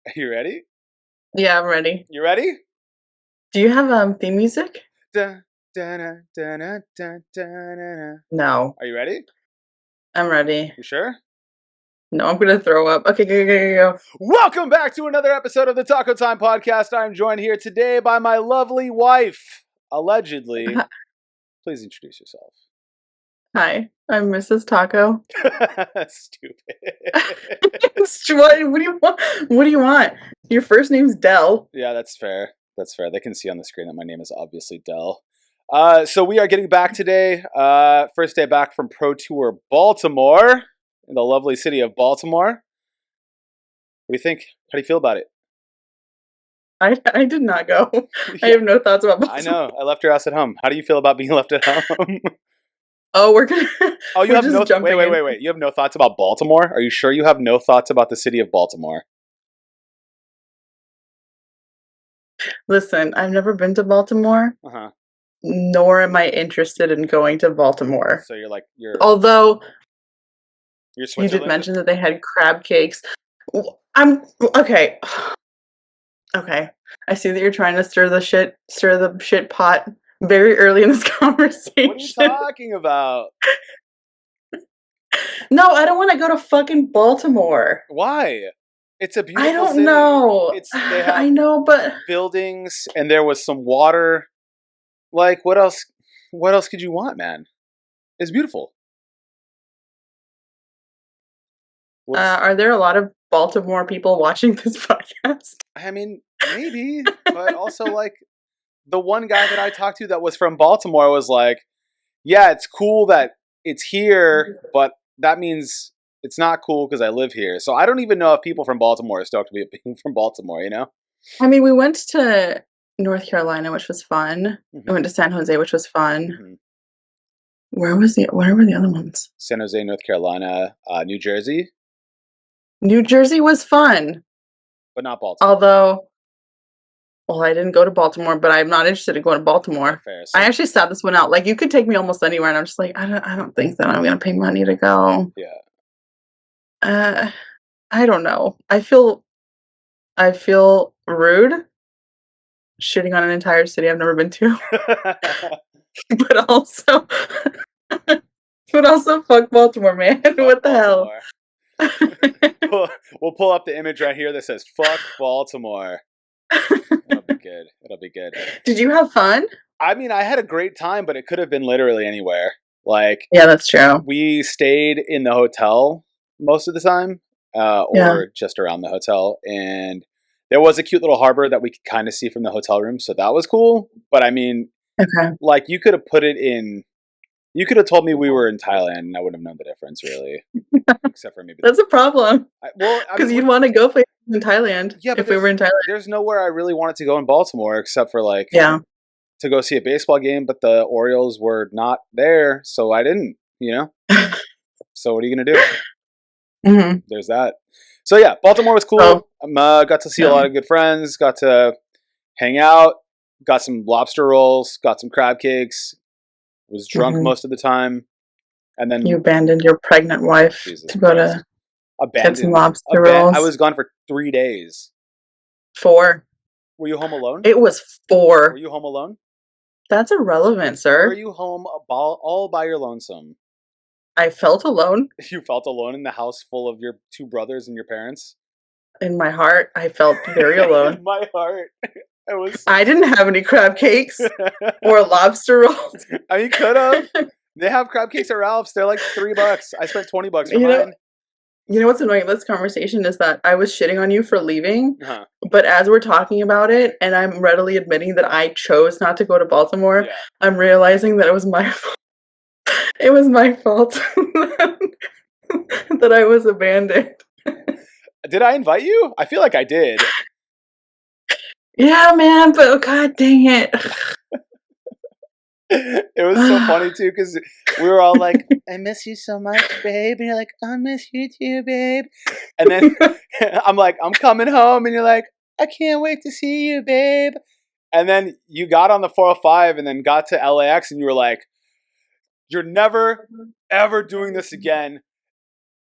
Are you ready? Yeah, I'm ready. You ready? Do you have theme music? Dun, dun, dun, dun, dun, dun, dun, dun. No, Are you ready? I'm ready. You sure? No, I'm gonna throw up. Okay, go. Welcome back to another episode of the Taco Time Podcast. I'm joined here today by my lovely wife, allegedly. Please introduce yourself. Hi, I'm Mrs. Taco. Stupid. What do you want? What do you want? Your first name's Dell. Yeah, that's fair. That's fair. They can see on the screen that my name is obviously Dell. So we are getting back today. First day back from Pro Tour Baltimore, in the lovely city of Baltimore. What do you think? How do you feel about it? I did not go. I Yeah, have no thoughts about I Baltimore. know. I left your ass at home. How do you feel about being left at home? Oh, we're gonna. Oh, you We're have no. just jumping in. Wait. You have no thoughts about Baltimore? Are you sure you have no thoughts about the city of Baltimore? Listen, I've never been to Baltimore, Uh huh. nor am I interested in going to Baltimore. So you're Although you did Switzerland. mention that they had crab cakes. I'm okay. Okay. I see that you're trying to stir the shit pot very early in this What are you conversation. talking about? No, I don't want to go to fucking Baltimore. Why? It's a I beautiful don't city. know. They I have know, but buildings and there was some water. Like what else? What else could you want, man? It's beautiful. What's are there a lot of Baltimore people watching this podcast? I mean, maybe, but also like the one guy that I talked to that was from Baltimore was like, "Yeah, it's cool that it's here, but that means it's not cool because I live here." So I don't even know if people from Baltimore are stoked to be being from Baltimore. You know? I mean, we went to North Carolina, which was fun. I Mm-hmm, went to San Jose, which was fun. mm-hmm. Where were the other ones? San Jose, North Carolina, New Jersey, New Jersey was fun. but not Baltimore. Although, well, I didn't go to Baltimore, but I'm not interested in going to Okay, Baltimore. fair. I So actually sat this one out. Like, you could take me almost anywhere, and I'm just like, I don't think that I'm gonna pay money to go. yeah. Uh, I don't know. I feel rude shitting on an entire city I've never been to, but also, but also, fuck Baltimore, man. Fuck What the hell? Baltimore. We'll pull up the image right here that says "Fuck Baltimore." It'll be good. It'll be good. Did you have fun? I mean, I had a great time, but it could have been literally anywhere. Like Yeah, that's true. we stayed in the hotel most of the time, Yeah. or just around the hotel, and there was a cute little harbor that we could kind of see from the hotel room, so that was cool. But I mean, Okay. like you could have put it in. You could have told me we were in Thailand, and I wouldn't have known the difference, really, except for maybe. That's a problem I because mean, you'd want to go places in Thailand yeah, but if we were in Thailand. there's nowhere I really wanted to go in Baltimore except for like Yeah. to go see a baseball game, but the Orioles were not there, so I didn't. You know. So what are you gonna do? Hmm. There's that. So yeah, Baltimore was So, cool. Got to see a yeah. lot of good friends. Got to hang out. Got some lobster rolls. Got some crab cakes. Was drunk Hmm. most of the time, and then You abandoned your pregnant wife Jesus to go Christ, to get some lobster I rolls. was gone for 3 days. 4. Were you home alone? It was Were 4. you home alone? That's irrelevant, Were sir. you home all by your lonesome? I felt alone You felt alone in the house full of your 2 brothers and your parents? in my heart. I felt very In alone. my heart. I was. I didn't have any crab cakes or lobster rolls. I mean, could have. They have crab cakes at Ralph's. They're like $3. I spent $20 for You know, mine. you know what's annoying about this conversation is that I was shitting on you for leaving, Huh. but as we're talking about it, and I'm readily admitting that I chose not to go to Baltimore, Yeah. I'm realizing that it was my fault. It was my fault that I was abandoned. Did I invite you? I feel like I did. Yeah, man, but oh, god dang it. It was so funny too because we were all like, "I miss you so much, babe," and you're like, "I miss you too, babe." And then I'm like, "I'm coming home," and you're like, "I can't wait to see you, babe." And then you got on the 405 and then got to LAX, and you were like, "You're never ever doing this again.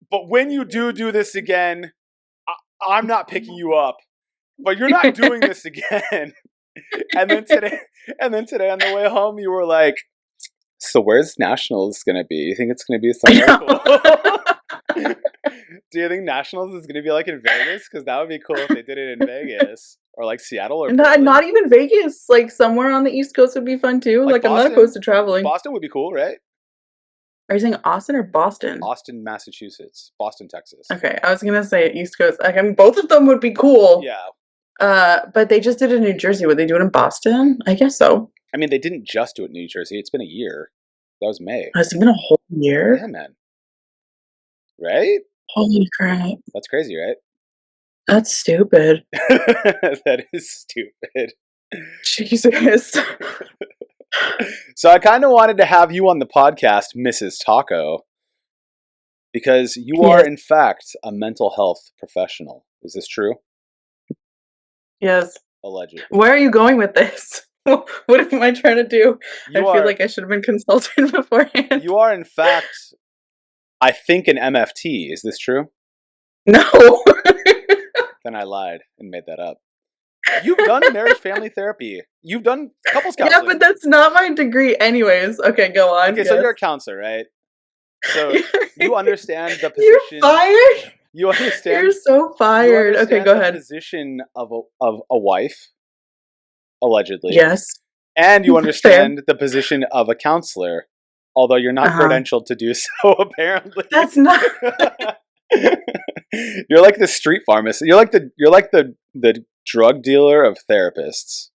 But when you do this again, I'm not picking you up, but you're not doing this again. And then today on the way home, you were like, so where's Nationals going to be? You think it's going to be somewhere cool? Do you think Nationals is going to be like in Vegas? Because that would be cool if they did it in Vegas or like Seattle or Portland. Not even Vegas. Like somewhere on the East Coast would be fun too. Like I'm not opposed to traveling. Boston would be cool, right? Are you saying Austin or Boston? Austin, Massachusetts. Boston, Texas. Okay, I was gonna say East Coast. Like, I mean, both of them would be cool. Yeah. But they just did it in New Jersey. Would they do it in Boston? I guess so. I mean, they didn't just do it in New Jersey. It's been a year. That was May. Has it been a whole year? Yeah, man. Right? Holy crap. That's crazy, right? That's stupid. That is stupid. Jesus. So I kind of wanted to have you on the podcast, Mrs. Taco, because you are, in fact, a mental health professional. Is this true? Yes. Allegedly. Where are you going with this? What am I trying to do? I feel like I should have been consulted beforehand. You are, in fact, I think, an MFT. Is this true? No. Then I lied and made that up. You've done marriage family therapy. You've done couples counseling. Yeah, but that's not my degree anyways. Okay, go on. Okay, so you're a counselor, right? So you understand the position. You're fired? You understand. You're so fired. Okay, go ahead. The position of a wife, allegedly. Yes. And you understand the position of a counselor, although you're not credentialed to do so, apparently. That's not. You're like the street pharmacist. You're like the drug dealer of therapists.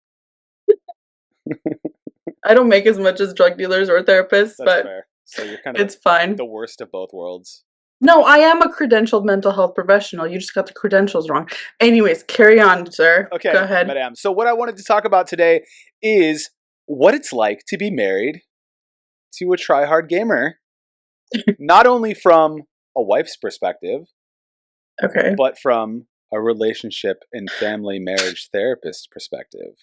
I don't make as much as drug dealers or therapists, but fair. So you're kind of it's fine. The worst of both worlds. No, I am a credentialed mental health professional. You just got the credentials wrong. Anyways, carry on, sir. Okay, go ahead. Madame. So what I wanted to talk about today is what it's like to be married to a try-hard gamer. Not only from a wife's perspective, but from a relationship and family marriage therapist perspective.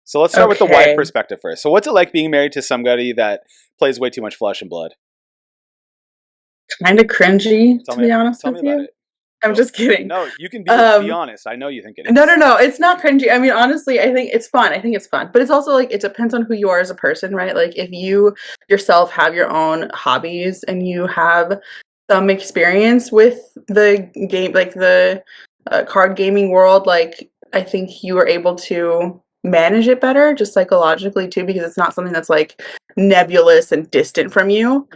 So let's start with the wife perspective first. So what's it like being married to somebody that plays way too much Flesh and Blood? Kind of cringy, to be honest with you. Tell me about it. I'm just kidding. No, you can be honest. I know you think it is. No. It's not cringy. I mean, honestly, I think it's fun. But it's also like, it depends on who you are as a person, right? Like if you yourself have your own hobbies and you have some experience with the game, like the card gaming world, like I think you are able to manage it better just psychologically too, because it's not something that's like nebulous and distant from you.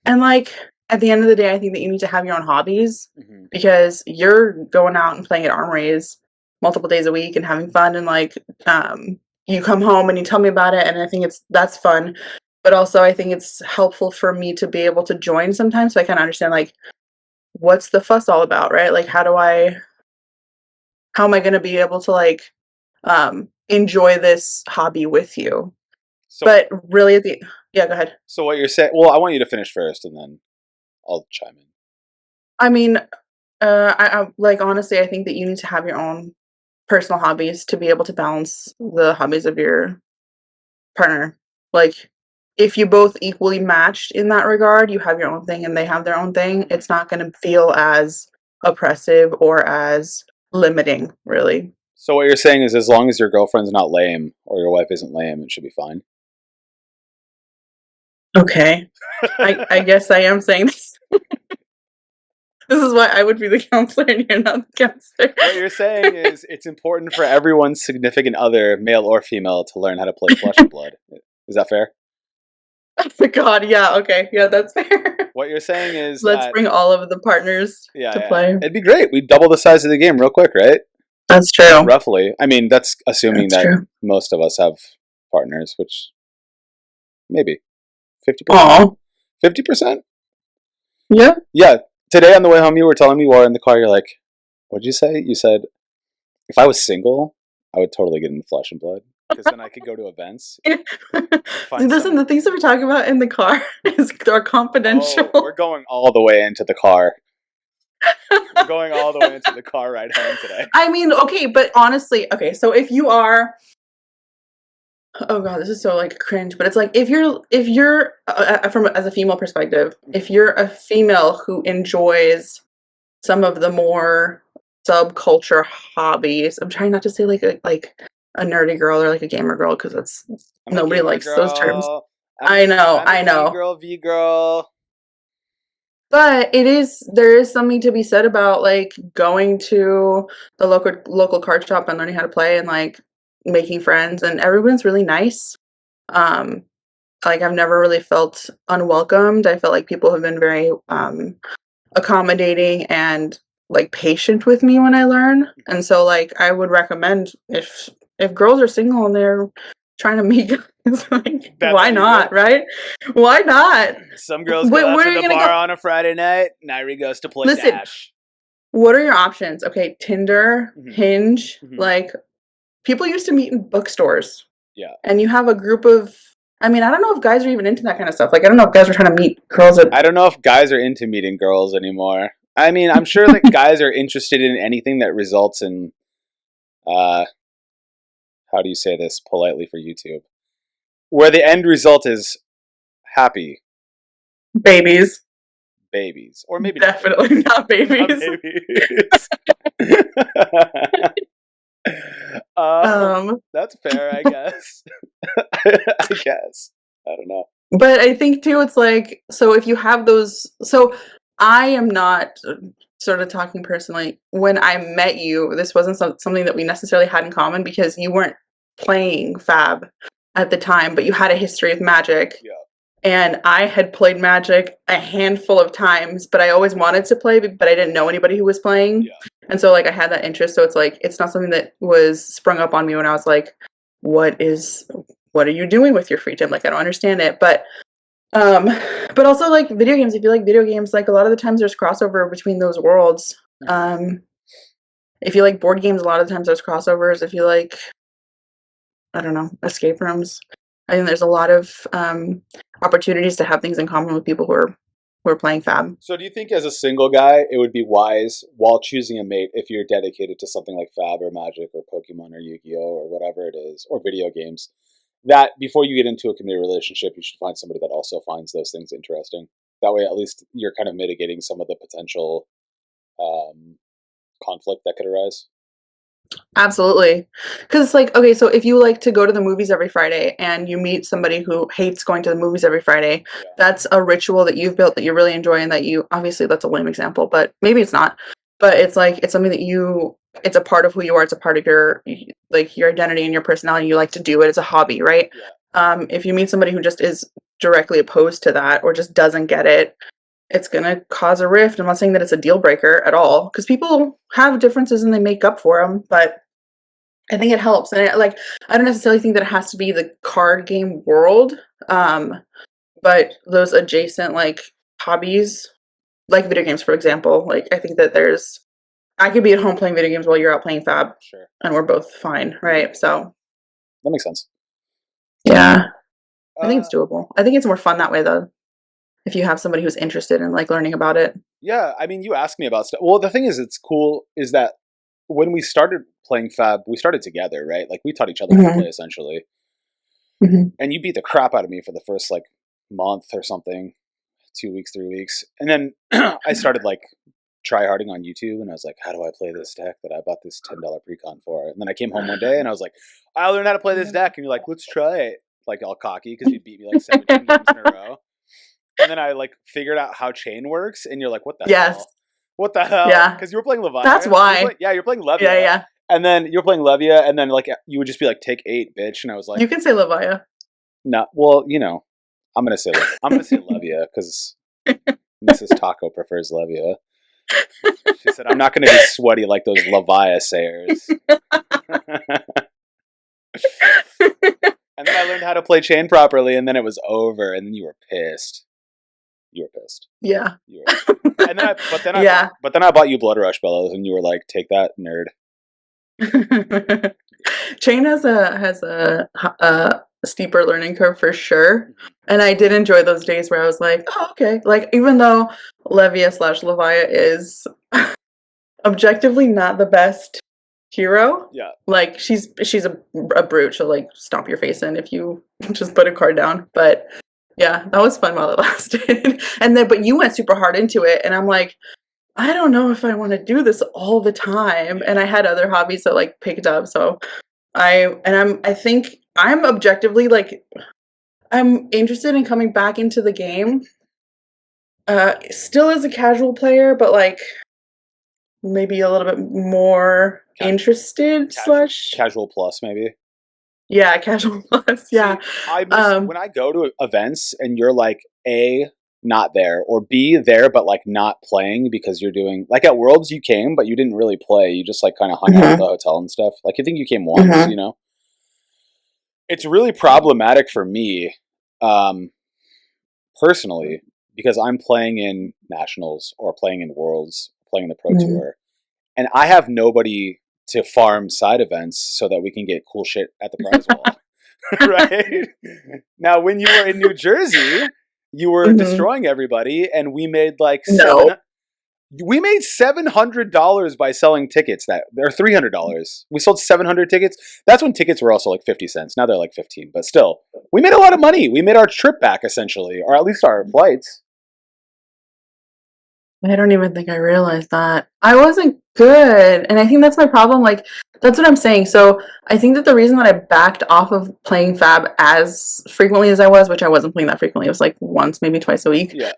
And like at the end of the day, I think that you need to have your own hobbies because you're going out and playing at arm race multiple days a week and having fun, and like you come home and you tell me about it, and I think that's fun. But also I think it's helpful for me to be able to join sometimes, so I kind of understand like what's the fuss all about, right? Like how am I going to be able to like enjoy this hobby with you? So, but really go ahead. So what you're saying, well, I want you to finish first and then I'll chime in. I mean, I like, honestly, I think that you need to have your own personal hobbies to be able to balance the hobbies of your partner. Like if you both equally matched in that regard, you have your own thing and they have their own thing, it's not going to feel as oppressive or as limiting, really. So what you're saying is as long as your girlfriend's not lame or your wife isn't lame, it should be fine. Okay. I guess I am saying this. This is why I would be the counselor and you're not the counselor. What you're saying is it's important for everyone's significant other, male or female, to learn how to play Flesh and Blood. Is that fair? Oh God, yeah, okay. Yeah, that's fair. What you're saying is let's bring all of the partners to play. It'd be great. We'd double the size of the game real quick, right? That's true. Roughly. I mean, that's assuming that most of us have partners, which maybe 50%. 50%? Yeah. Yeah. Today on the way home, you were telling me while in the car, you're like, what'd you say? You said, if I was single, I would totally get into Flesh and Blood. Because then I could go to events. Listen, the things that we're talking about in the car are confidential. Oh, we're going all the way into the car. We're going all the way into the car ride home today. I mean, okay, but honestly, okay, so if you are, oh God, this is so like cringe, but it's like if you're from as a female perspective, if you're a female who enjoys some of the more subculture hobbies. I'm trying not to say like a nerdy girl or like a gamer girl because that's I'm a nobody gamer likes those terms. girl. I know, I'm I an E know. girl, V girl. But there is something to be said about like going to the local card shop and learning how to play and like making friends and everyone's really nice. Um like I've never really felt unwelcomed. I felt like people have been very accommodating and like patient with me when I learn. And so like I would recommend if girls are single and they're trying to meet guys, like That's why what you do. not, right? Why not? Some girls go out Where to are the you gonna bar go? on a Friday night. Nairi goes to play Listen, Dash. what are your options? Okay, Tinder, Mhm. Hinge, Mhm. like people used to meet in bookstores. Yeah. And you have a group of I mean, I don't know if guys are even into that kind of stuff. Like I don't know if guys are trying to meet girls at I don't know if guys are into meeting girls anymore. I mean, I'm sure that guys are interested in anything that results in, uh, how do you say this politely for YouTube? Where the end result is happy babies. babies. Or maybe not Definitely babies. not Not babies. babies. Um, that's fair, I guess. I guess. I don't know. but I think too, it's like, so if you have those, so I am not sort of talking personally. When I met you, this wasn't something that we necessarily had in common because you weren't playing Fab at the time, but you had a history of Magic. Yeah. And I had played Magic a handful of times, but I always wanted to play, but I didn't know anybody who was playing. Yeah. And so like I had that interest. So it's like it's not something that was sprung up on me when I was like, what are you doing with your free time? Like I don't understand it. Um but also like video games, if you like video games, like a lot of the times there's crossover between those worlds. Um if you like board games, a lot of times there's crossovers. If you like, I don't know, escape rooms. I think there's a lot of opportunities to have things in common with people who are playing Fab. So, do you think as a single guy, it would be wise while choosing a mate if you're dedicated to something like Fab or Magic or Pokemon or Yu Gi Oh or whatever it is, or video games, that before you get into a committed relationship, you should find somebody that also finds those things interesting? That way, at least you're kind of mitigating some of the potential um, conflict that could arise. Absolutely. Because it's like, okay, so if you like to go to the movies every Friday and you meet somebody who hates going to the movies every Friday, Yeah. that's a ritual that you've built that you really enjoy and that you obviously that's a lame example, but maybe it's not. But it's like it's something that it's a part of who you are, it's a part of your like your identity and your personality. You like to do it. It's a hobby, right? Yeah. If you meet somebody who just is directly opposed to that or just doesn't get it, it's gonna cause a rift. I'm not saying that it's a deal breaker at all, because people have differences and they make up for them, but I think it helps. And like, I don't necessarily think that it has to be the card game world, but those adjacent like hobbies, like video games, for example. Like, I think that I could be at home playing video games while you're out playing Fab, Sure. and we're both fine, right? So, That makes sense. yeah, I think it's doable. I think it's more fun that way, though, if you have somebody who's interested in like learning about it. Yeah, I mean, you asked me about stuff. Well, the thing is, it's cool is that when we started playing Fab, we started together, right? Like we taught each other how to play essentially. And you beat the crap out of me for the first like month or something, 2 weeks, 3 weeks, and then I started like try harding on YouTube, and I was like, how do I play this deck that I bought this $10 precon for? And then I came home one day and I was like, I learned how to play this deck, and you're like, let's try it, like all cocky because you beat me like 17 games in a row. And then I like figured out how chain works, and you're like, what the Yes. hell? What the hell? Yeah. Because you were playing Leviathan. That's why. You're playing Levia. Yeah. And then you're playing Levia, and then like you would just be like, take 8, bitch. And I was like, You can say Levia. no, well, I'm gonna say Levia because Mrs. Taco prefers Levia. She said, I'm not gonna be sweaty like those Levia sayers. And then I learned how to play chain properly, and then it was over, and then you were pissed. You were pissed. Yeah. You were. But then I bought you Blood Rush Bellows, and you were like, "Take that, nerd." Chain has a steeper learning curve for sure, and I did enjoy those days where I was like, "Oh, okay." Like even though Levia/Levia is objectively not the best hero, Yeah. like she's a brute. She'll like stomp your face in if you just put a card down, but. Yeah, that was fun while it lasted. But you went super hard into it, and I'm like, I don't know if I want to do this all the time. And I had other hobbies that like picked up. So I think I'm objectively like, I'm interested in coming back into the game. Still as a casual player, but like maybe a little bit more interested slash Casual plus, maybe. yeah, casual plus, yeah. See, I miss when I go to events and you're like A, not there, or B, there but like not playing because you're doing like at Worlds you came but you didn't really play. You just like kind of hung out at the hotel and stuff. Like I think you came once, you know. It's really problematic for me, personally, because I'm playing in nationals or playing in Worlds, playing in the Pro Tour, and I have nobody to farm side events so that we can get cool shit at the prize wall. Right? Now, when you were in New Jersey, you were destroying everybody, and we made like we made $700 by selling tickets or $300. We sold 700 tickets. That's when tickets were also like 50 cents. Now they're like 15, but still, we made a lot of money. We made our trip back essentially, or at least our flights. I don't even think I realized that. I wasn't good, and I think that's my problem, like, that's what I'm saying, so, I think that the reason that I backed off of playing FAB as frequently as I was, which I wasn't playing that frequently, it was, like, once, maybe twice a week, Yeah.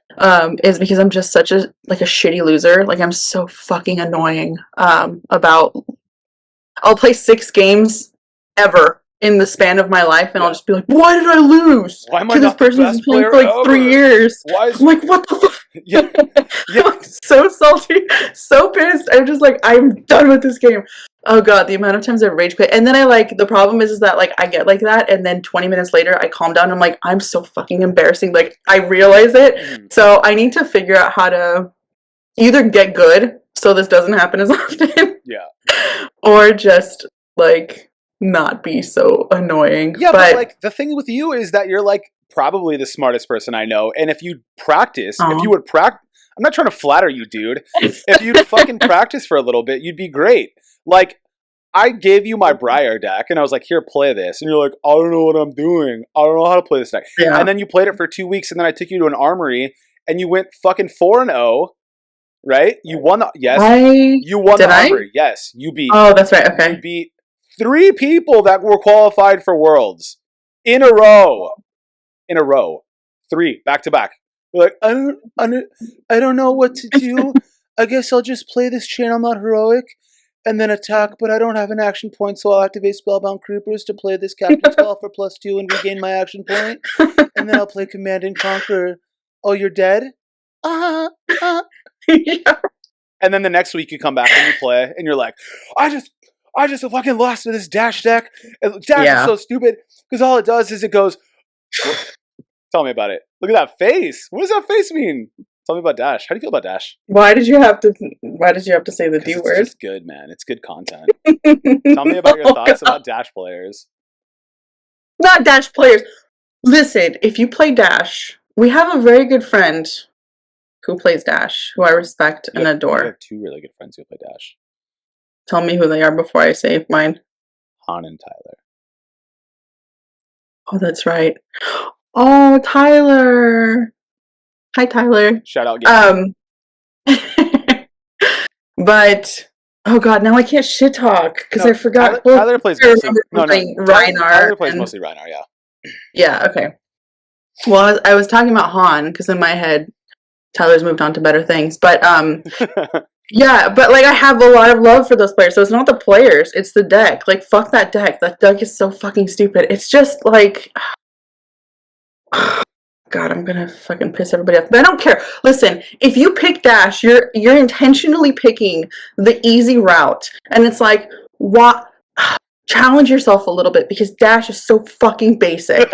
Is because I'm just such a, like, a shitty loser, like, I'm so fucking annoying, about I'll play 6 games ever in the span of my life, and I'll just be like, "Why did I lose? Why am I To this not the person who's best been playing player for, like, ever? 3 years." Why is I'm like, "What the fuck?" Yeah. Yeah. I'm so salty, so pissed. I'm just like, I'm done with this game. Oh god, the amount of times I've rage quit. And then I like the problem is that like I get like that, and then 20 minutes later I calm down. And I'm like, I'm so fucking embarrassing. Like I realize it. So I need to figure out how to either get good so this doesn't happen as often. Yeah. Or just like not be so annoying. Yeah, but like the thing with you is that you're like probably the smartest person I know, and if you practice, if you would practice, I'm not trying to flatter you, dude. If you'd fucking practice for a little bit, you'd be great. Like, I gave you my Briar deck, and I was like, here, play this. And you're like, I don't know what I'm doing. I don't know how to play this deck. Yeah. And then you played it for 2 weeks, and then I took you to an armory, and you went fucking 4-0, right? You won the, you won the armory. Yes, you beat. Oh, that's right, okay. You beat 3 people that were qualified for Worlds in a row. 3, back to back. You're like, I don't know what to do. I guess I'll just play this Channel Mod Heroic and then attack, but I don't have an action point, so I'll activate Spellbound Creepers to play this Captain's Call for +2 and regain my action point. And then I'll play Command and Conquer. Oh, you're dead? Yeah. And then the next week you come back and you play, and you're like, I just fucking lost to this Dash deck. Dash is so stupid, because all it does is it goes, tell me about it. Look at that face. What does that face mean? Tell me about Dash. How do you feel about Dash? Why did you have to say the D word? It's good, man. It's good content. Tell me about your thoughts about Dash players. Not Dash players. Listen, if you play Dash, we have a very good friend who plays Dash, who I respect and adore. I have 2 really good friends who play Dash. Tell me who they are before I say mine. Han and Tyler. Oh, that's right. Oh, Tyler. Hi, Tyler. Shout out. Game. But oh god, now I can't shit talk because I forgot. Tyler plays mostly. Tyler plays mostly Reinar. Yeah. Yeah. Okay. Well, I was talking about Han because in my head, Tyler's moved on to better things. But yeah, but like I have a lot of love for those players. So it's not the players, it's the deck. Like fuck that deck. That deck is so fucking stupid. It's just like God, I'm gonna fucking piss everybody off. But I don't care. Listen, if you pick Dash, you're intentionally picking the easy route. And it's like, what? Challenge yourself a little bit because Dash is so fucking basic.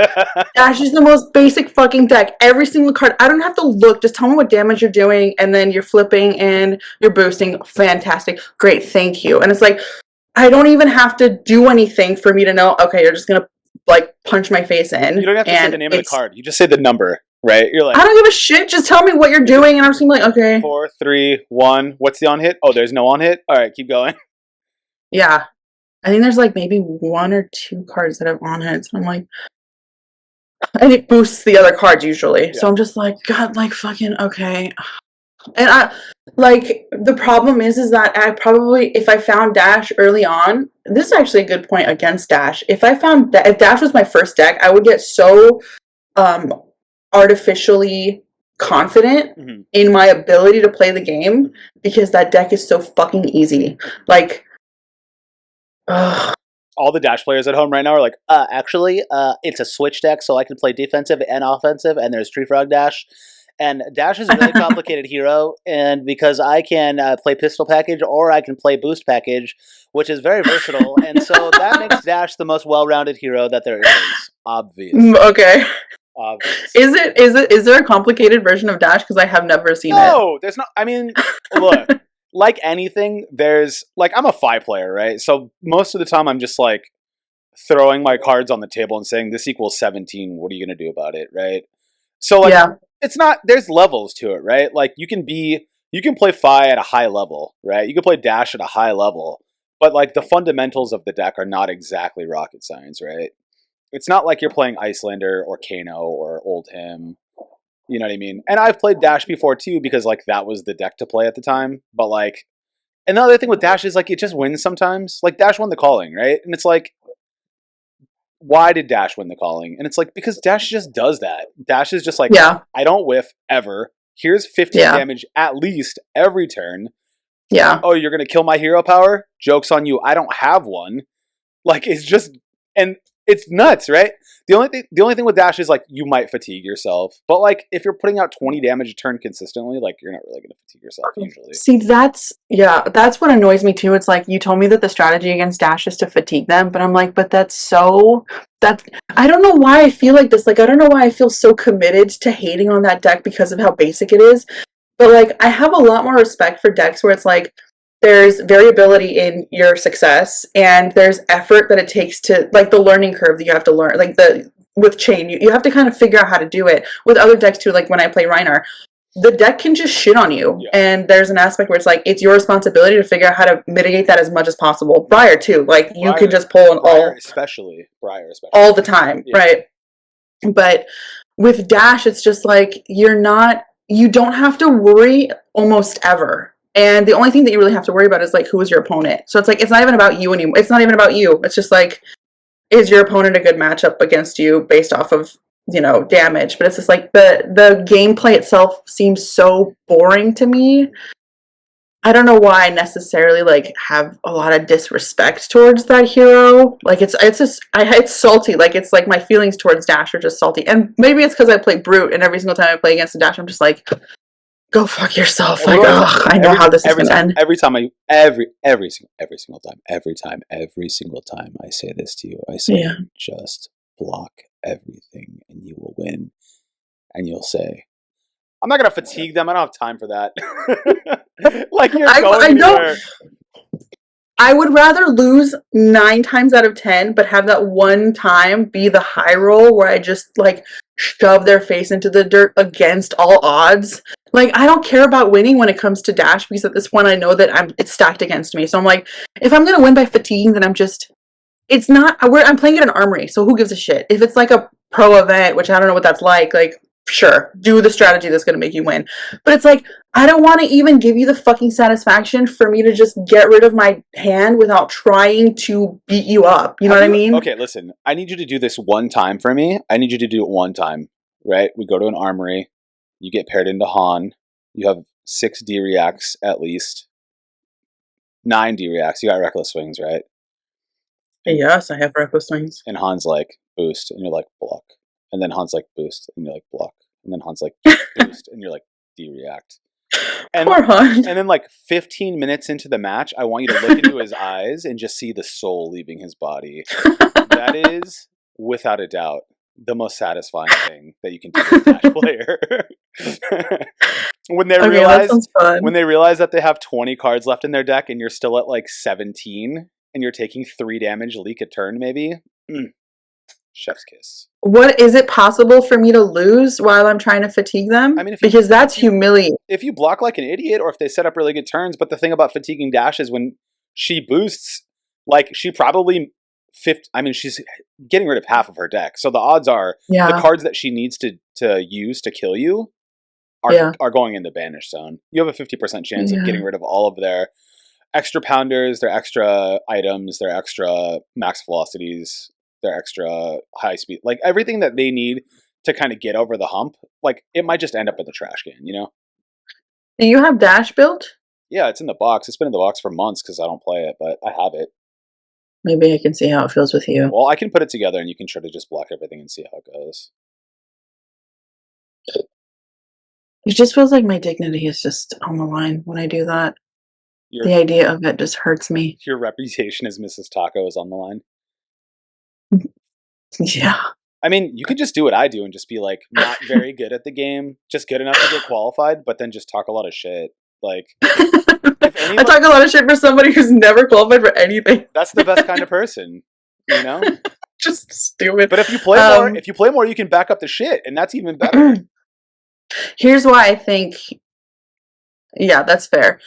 Dash is the most basic fucking deck. Every single card, I don't have to look. Just tell me what damage you're doing, and then you're flipping and you're boosting. Fantastic. Great, thank you. And it's like, I don't even have to do anything for me to know, okay, you're just gonna like punch my face in. You don't have to say the name of the card. You just say the number, right? You're like, I don't give a shit. Just tell me what you're doing, and I'm just gonna be like, okay. 4, 3, 1. What's the on hit? Oh, there's no on hit. All right, keep going. Yeah, I think there's like maybe 1 or 2 cards that have on hits. I'm like, and it boosts the other cards usually. Yeah. So I'm just like, God, like fucking okay. And the problem is that I probably, if I found Dash early on, this is actually a good point against Dash. If if Dash was my first deck, I would get so um, artificially confident Mhm. in my ability to play the game because that deck is so fucking easy. Like, ugh. All the Dash players at home right now are like, actually, it's a switch deck, so I can play defensive and offensive, and there's Tree Frog Dash. And Dash is a really complicated hero, and because I can play Pistol Package or I can play Boost Package, which is very versatile, and so that makes Dash the most well-rounded hero that there is. Obvious. Okay. Obvious. Is there a complicated version of Dash? Because I have never seen it. No, there's not. I mean, look, like anything, there's like I'm a FAB player, right? So most of the time, I'm just like throwing my cards on the table and saying this equals 17. What are you gonna do about it, right? So like, Yeah. it's not. There's levels to it, right? Like you can play Fi at a high level, right? You can play Dash at a high level, but like the fundamentals of the deck are not exactly rocket science, right? It's not like you're playing Icelander or Kano or Oldhim. You know what I mean? And I've played Dash before too because like that was the deck to play at the time. But like another thing with Dash is like it just wins sometimes. Like Dash won the calling, right? And it's like, why did Dash win the calling? And it's like because Dash just does that. Dash is just like, Yeah. I don't whiff ever. Here's 15 Yeah. damage at least every turn. Yeah. Oh, you're gonna kill my hero power? Joke's on you. I don't have one. Like it's just and it's nuts, right? The only thing with Dash is like you might fatigue yourself, but like if you're putting out 20 damage a turn consistently, like you're not really going to fatigue yourself usually. See, that's what annoys me too. It's like you told me that the strategy against Dash is to fatigue them, but I'm like, but that I don't know why I feel like this. Like I don't know why I feel so committed to hating on that deck because of how basic it is. But like I have a lot more respect for decks where it's like there's variability in your success and there's effort that it takes to like the learning curve that you have to learn. Like the with chain, you have to kind of figure out how to do it. With other decks too, like when I play Reinar, the deck can just shit on you. Yeah. And there's an aspect where it's like it's your responsibility to figure out how to mitigate that as much as possible. Briar too. Like you can just pull an Briar especially. all the time. Yeah. Right. But with Dash, it's just like you don't have to worry almost ever. And the only thing that you really have to worry about is like who is your opponent. So it's like it's not even about you anymore. It's not even about you. It's just like is your opponent a good matchup against you based off of damage. But it's just like the gameplay itself seems so boring to me. I don't know why I necessarily like have a lot of disrespect towards that hero. Like it's salty. Like it's like my feelings towards Dash are just salty. And maybe it's because I play Brute and every single time I play against a Dash I'm just like, go fuck yourself. Like, I know how this is gonna end. Every single time I say this to you, I say just block everything and you will win. And you'll say, I'm not gonna fatigue them. I don't have time for that. Like you're going anywhere. I would rather lose 9 times out of 10, but have that one time be the high roll where I just like shove their face into the dirt against all odds. Like I don't care about winning when it comes to Dash because at this point I know that it's stacked against me. So I'm like, if I'm gonna win by fatiguing, then it's not. I'm playing at an armory, so who gives a shit? If it's like a pro event, which I don't know what that's like sure, do the strategy that's going to make you win. But it's like, I don't want to even give you the fucking satisfaction for me to just get rid of my hand without trying to beat you up. You know what I mean? Okay, listen, I need you to do this one time for me. I need you to do it one time, right? We go to an armory. You get paired into Han. You have 6 D reacts at least. 9 D reacts. You got Reckless Swings, right? Yes, I have Reckless Swings. And Han's like, boost. And you're like, block. And then Han's like, boost. And you're like, block. And then Han's like, boost. And you're like, D-react. And, poor Han. And then like 15 minutes into the match, I want you to look into his eyes and just see the soul leaving his body. That is, without a doubt, the most satisfying thing that you can do as a Dash player. when they realize that they have 20 cards left in their deck and you're still at like 17 and you're taking 3 damage leak a turn, maybe. Chef's kiss. What is it possible for me to lose while I'm trying to fatigue them? I mean, because that's humiliating. If you block like an idiot, or if they set up really good turns, but the thing about fatiguing Dash is when she boosts, like she probably she's getting rid of half of her deck. So the odds are the cards that she needs to use to kill you are going in the banish zone. You have a 50% chance of getting rid of all of their extra pounders, their extra items, their extra max velocities, their extra high speed, like everything that they need to kind of get over the hump. Like it might just end up in the trash can, you know? Do you have dash built? Yeah, it's in the box. It's been in the box for months because I don't play it, but I have it. Maybe I can see how it feels with you. Well, I can put it together and you can try to just block everything and see how it goes. It just feels like my dignity is just on the line when I do that. The idea of it just hurts me. Your reputation as Mrs. Taco is on the line. Yeah. I mean, you could just do what I do and just be like not very good at the game, just good enough to get qualified, but then just talk a lot of shit. Like, I talk a lot of shit for somebody who's never qualified for anything. That's the best kind of person, you know? Just stupid. But if you play more, you can back up the shit, and that's even better. Here's why I think, yeah, that's fair.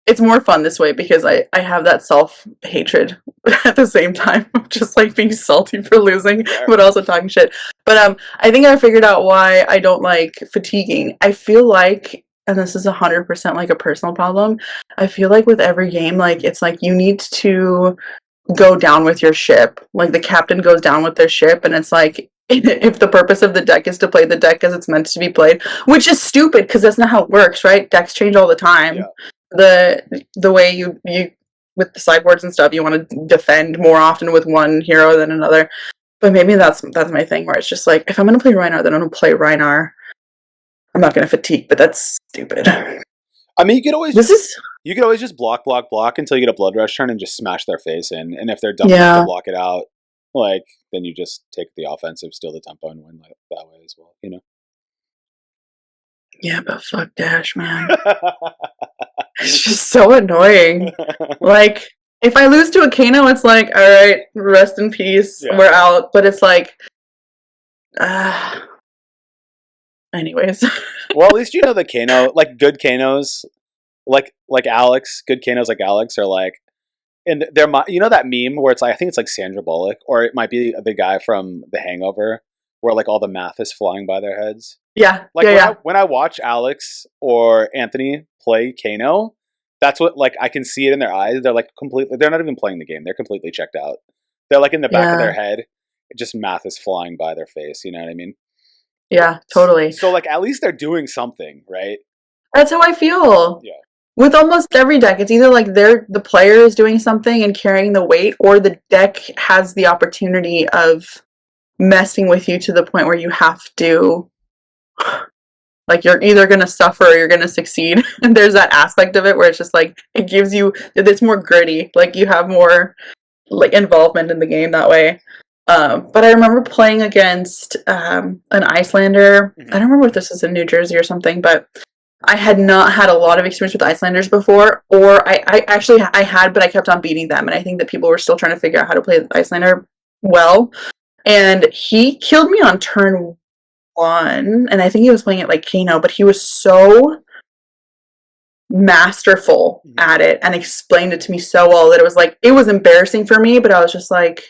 It's more fun this way because I have that self-hatred at the same time of just like being salty for losing, but also talking shit. But I think I figured out why I don't like fatiguing. I feel like, and this is 100% like a personal problem, I feel like with every game, like it's like you need to go down with your ship. Like the captain goes down with their ship, and it's like if the purpose of the deck is to play the deck as it's meant to be played, which is stupid because that's not how it works, right? Decks change all the time. Yeah. The way you with the sideboards and stuff, you want to defend more often with one hero than another. But maybe that's my thing, where it's just like if I'm gonna play Rhinar, then I'm gonna play Rhinar. I'm not gonna fatigue, but that's stupid. I mean, you could always just block until you get a blood rush turn and just smash their face in. And if they're dumb enough to block it out, like then you just take the offensive, steal the tempo, and win like that way as well. You know. Yeah, but fuck Dash, man. It's just so annoying. Like, if I lose to a Kano, it's like, alright, rest in peace, we're out. But it's like, anyways. Well, at least you know the Kano, like good Kanos, like Alex, good Kanos like Alex are like, and they're, you know that meme where it's like, I think it's like Sandra Bullock, or it might be the guy from The Hangover, where like all the math is flying by their heads. Yeah. Like when I watch Alex or Anthony play Kano, that's what, like, I can see it in their eyes. They're like they're not even playing the game. They're completely checked out. They're like in the back of their head, just math is flying by their face. You know what I mean? Yeah, totally. So like, at least they're doing something, right? That's how I feel. Yeah. With almost every deck, it's either like the player is doing something and carrying the weight, or the deck has the opportunity of messing with you to the point where you have to, like, you're either going to suffer or you're going to succeed. And there's that aspect of it where it's just like, it gives you, it's more gritty. Like, you have more, like, involvement in the game that way. But I remember playing against an Icelander. I don't remember if this was in New Jersey or something, but I had not had a lot of experience with Icelanders before, or I had, but I kept on beating them. And I think that people were still trying to figure out how to play Icelander well. And he killed me on turn 1, and I think he was playing it like Kano, but he was so masterful at it and explained it to me so well that it was like, it was embarrassing for me, but I was just like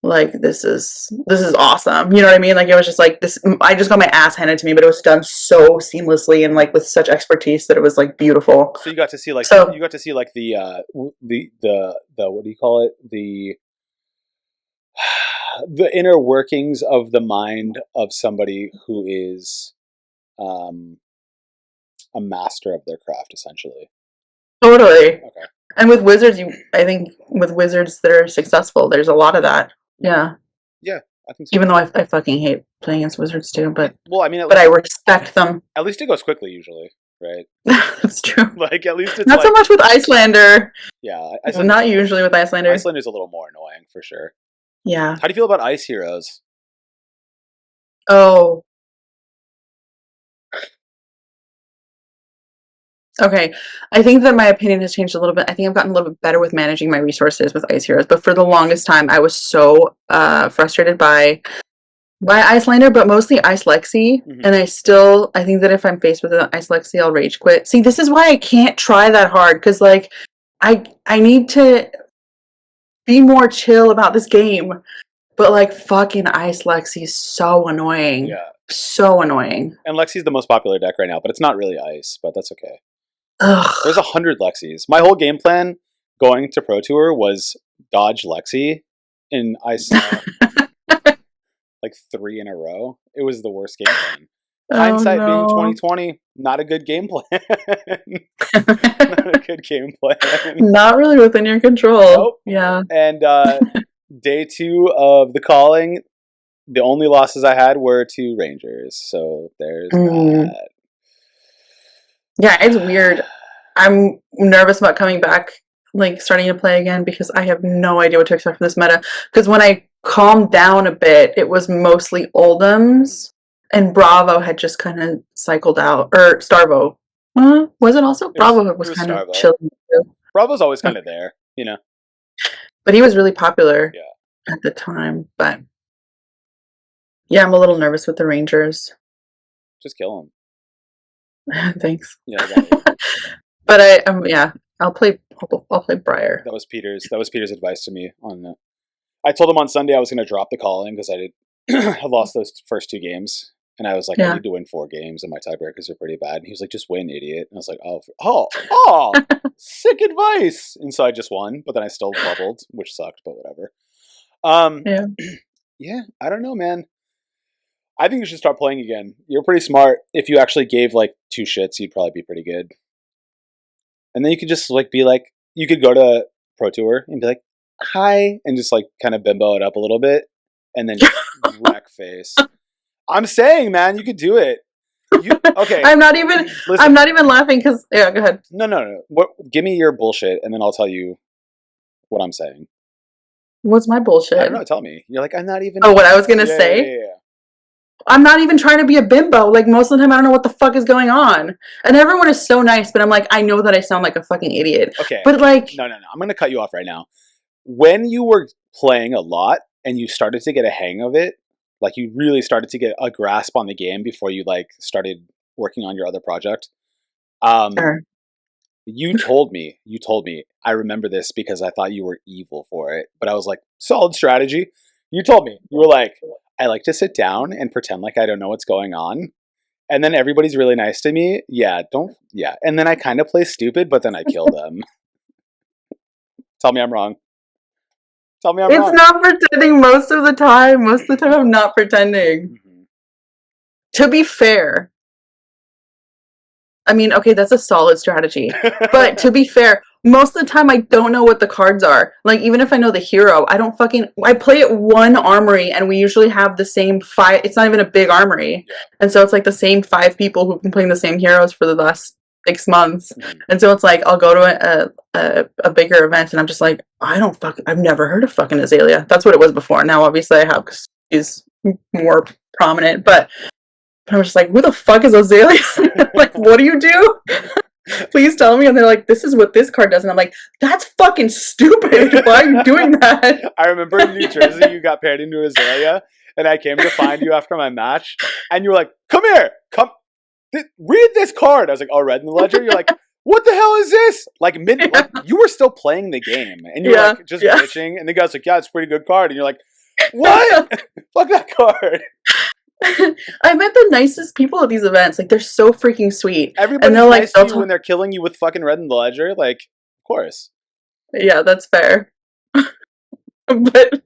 this is awesome. You know what I mean? Like, it was just like this, I just got my ass handed to me, but it was done so seamlessly and like with such expertise that it was like beautiful. So you got to see like the what do you call it? The inner workings of the mind of somebody who is a master of their craft, essentially. Totally. Okay. And with wizards, I think with wizards that are successful, there's a lot of that. Yeah. Yeah, I think so. Even though I fucking hate playing against wizards too, but well, I mean, but I respect them. At least it goes quickly usually, right? That's true. Like, at least it's not so much with Icelander. Yeah, not usually with Icelander. Icelander's a little more annoying for sure. Yeah. How do you feel about ice heroes? Oh. Okay, I think that my opinion has changed a little bit. I think I've gotten a little bit better with managing my resources with Ice Heroes, but for the longest time, I was so frustrated by Icelander, but mostly Ice Lexi, and I think that if I'm faced with an Ice Lexi, I'll rage quit. See, this is why I can't try that hard, because, like, I need to be more chill about this game, but, like, fucking Ice Lexi is so annoying. Yeah. So annoying. And Lexi's the most popular deck right now, but it's not really ice, but that's okay. Ugh. There's 100 Lexis. My whole game plan going to Pro Tour was dodge Lexi, and I saw like 3 in a row. It was the worst game plan. Oh Hindsight being no. 2020, not a good game plan. Not a good game plan. Not really within your control. Nope. Yeah. And day 2 of the calling, the only losses I had were to Rangers. So there's that. Yeah, it's weird. I'm nervous about coming back, like starting to play again, because I have no idea what to expect from this meta. Because when I calmed down a bit, it was mostly Oldhams, and Bravo had just kind of cycled out. Or Starvo. Was it also? Bravo was kind of Starvo. chilling too. Bravo's always kind of there, you know. But he was really popular at the time. But yeah, I'm a little nervous with the Rangers. Just kill him. Thanks. Yeah, but I'll play Briar. That was Peter's advice to me on that. I told him on Sunday I was going to drop the calling because I did I lost those first 2 games, and I was like, I need to win 4 games, and my tiebreakers are pretty bad. And he was like, just win, idiot. And I was like, oh, sick advice. And so I just won, but then I still bubbled, which sucked, but whatever. Yeah, I don't know, man. I think you should start playing again. You're pretty smart. If you actually gave like 2 shits, you'd probably be pretty good. And then you could just like be like, you could go to Pro Tour and be like, hi, and just like kind of bimbo it up a little bit, and then just wreck face. I'm saying, man, you could do it. Okay. I'm not even laughing because go ahead. No. Give me your bullshit, and then I'll tell you what I'm saying. What's my bullshit? I don't know. Tell me. You're like, I'm not even. Oh, what I was gonna say? Yeah. I'm not even trying to be a bimbo. Like, most of the time, I don't know what the fuck is going on. And everyone is so nice, but I'm like, I know that I sound like a fucking idiot. Okay. But like... No. I'm going to cut you off right now. When you were playing a lot and you started to get a hang of it, like you really started to get a grasp on the game before you like started working on your other project, sure. You told me, I remember this because I thought you were evil for it, but I was like, solid strategy. You told me, you were like, I like to sit down and pretend like I don't know what's going on. And then everybody's really nice to me. Yeah. And then I kind of play stupid, but then I kill them. Tell me I'm wrong. Wrong. It's not pretending most of the time. Most of the time I'm not pretending. Mm-hmm. To be fair. I mean, okay, that's a solid strategy. But to be fair, most of the time I don't know what the cards are. Like, even if I know the hero, I play at one armory and we usually have the same 5. It's not even a big armory. And so it's like the same 5 people who've been playing the same heroes for the last 6 months. Mm-hmm. And so it's like, I'll go to a bigger event and I'm just like, I've never heard of fucking Azalea. That's what it was before. Now, obviously I have because she's more prominent, but I was just like, who the fuck is Azalea? Like, what do you do? Please tell me. And they're like, this is what this card does. And I'm like, that's fucking stupid. Why are you doing that? I remember in New Jersey, you got paired into Azalea, and I came to find you after my match, and you were like, come here, read this card. I was like, oh, read in the ledger? You're like, what the hell is this? Like, like, you were still playing the game, and you were like, just bitching, and the guy's like, yeah, it's a pretty good card. And you're like, what? Fuck that card. I met the nicest people at these events. Like, they're so freaking sweet. Everybody's and nice to you when they're killing you with fucking red in the ledger. Like, of course. Yeah, that's fair. But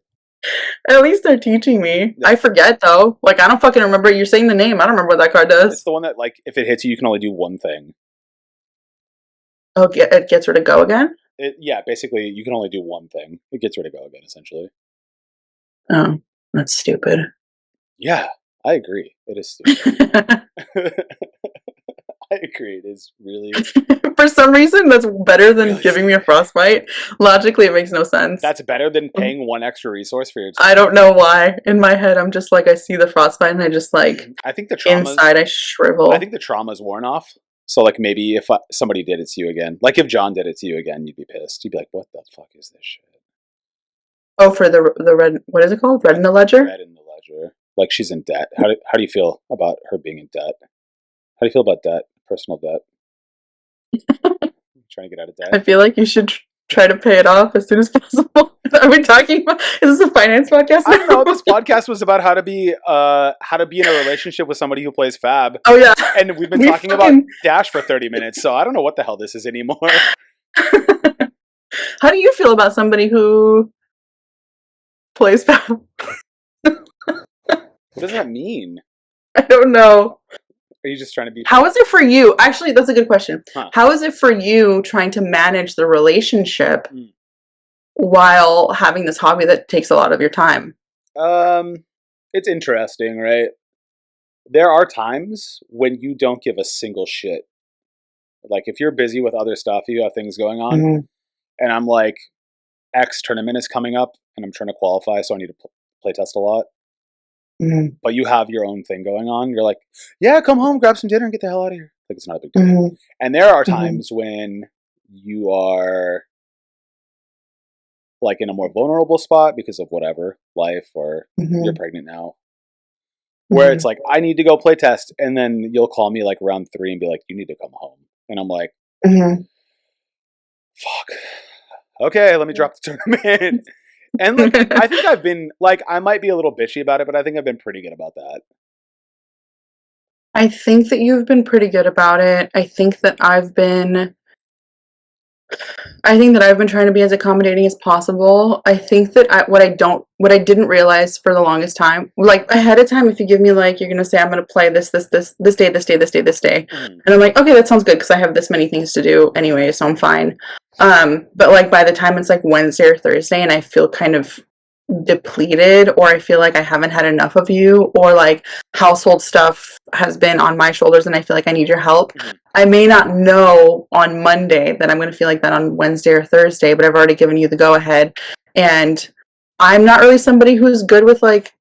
at least they're teaching me. Yeah. I forget, though. Like, I don't fucking remember. You're saying the name. I don't remember what that card does. It's the one that, like, if it hits you, you can only do one thing. Oh, it gets her to go again? Yeah, basically, you can only do one thing. It gets her to go again, essentially. Oh, that's stupid. Yeah. I agree. It is stupid. I agree. It is really... For some reason, that's better than really giving me a frostbite. Logically, it makes no sense. That's better than paying 1 extra resource for your team. I don't know why. In my head, I'm just like, I see the frostbite and I just like... I think the trauma... Inside, I shrivel. I think the trauma's worn off. So, like, maybe if somebody did it to you again, like if John did it to you again, you'd be pissed. You'd be like, what the fuck is this shit? Oh, for the red... What is it called? Red in the ledger? Red in the ledger. Like, she's in debt. How do you feel about her being in debt? How do you feel about debt? Personal debt? Trying to get out of debt? I feel like you should try to pay it off as soon as possible. Are we talking about? Is this a finance podcast? I don't know. This podcast was about how to be in a relationship with somebody who plays FAB. Oh yeah, and we've been talking about Dash for 30 minutes, so I don't know what the hell this is anymore. How do you feel about somebody who plays FAB? What does that mean? I don't know. Are you just trying to be? How is it for you? Actually, that's a good question. Huh. How is it for you trying to manage the relationship while having this hobby that takes a lot of your time? It's interesting, right? There are times when you don't give a single shit. Like if you're busy with other stuff, you have things going on, and I'm like, X tournament is coming up, and I'm trying to qualify, so I need to play test a lot. But you have your own thing going on. You're like, yeah, come home, grab some dinner, and get the hell out of here. Like it's not a big deal. And there are times when you are like in a more vulnerable spot because of whatever, life, or you're pregnant now. Where it's like, I need to go play test, and then you'll call me like round 3 and be like, you need to come home. And I'm like, fuck. Okay, let me drop the tournament. And like, I think I've been like, I might be a little bitchy about it, but I think I've been pretty good about that. I think that you've been pretty good about it. I think that I've been trying to be as accommodating as possible. I think that what I didn't realize for the longest time, like ahead of time, if you give me like, you're going to say, I'm going to play this day. And I'm like, okay, that sounds good because I have this many things to do anyway, so I'm fine. But like by the time it's like Wednesday or Thursday and I feel kind of depleted, or I feel like I haven't had enough of you, or like household stuff has been on my shoulders and I feel like I need your help, I may not know on Monday that I'm going to feel like that on Wednesday or Thursday, but I've already given you the go ahead. And I'm not really somebody who's good with like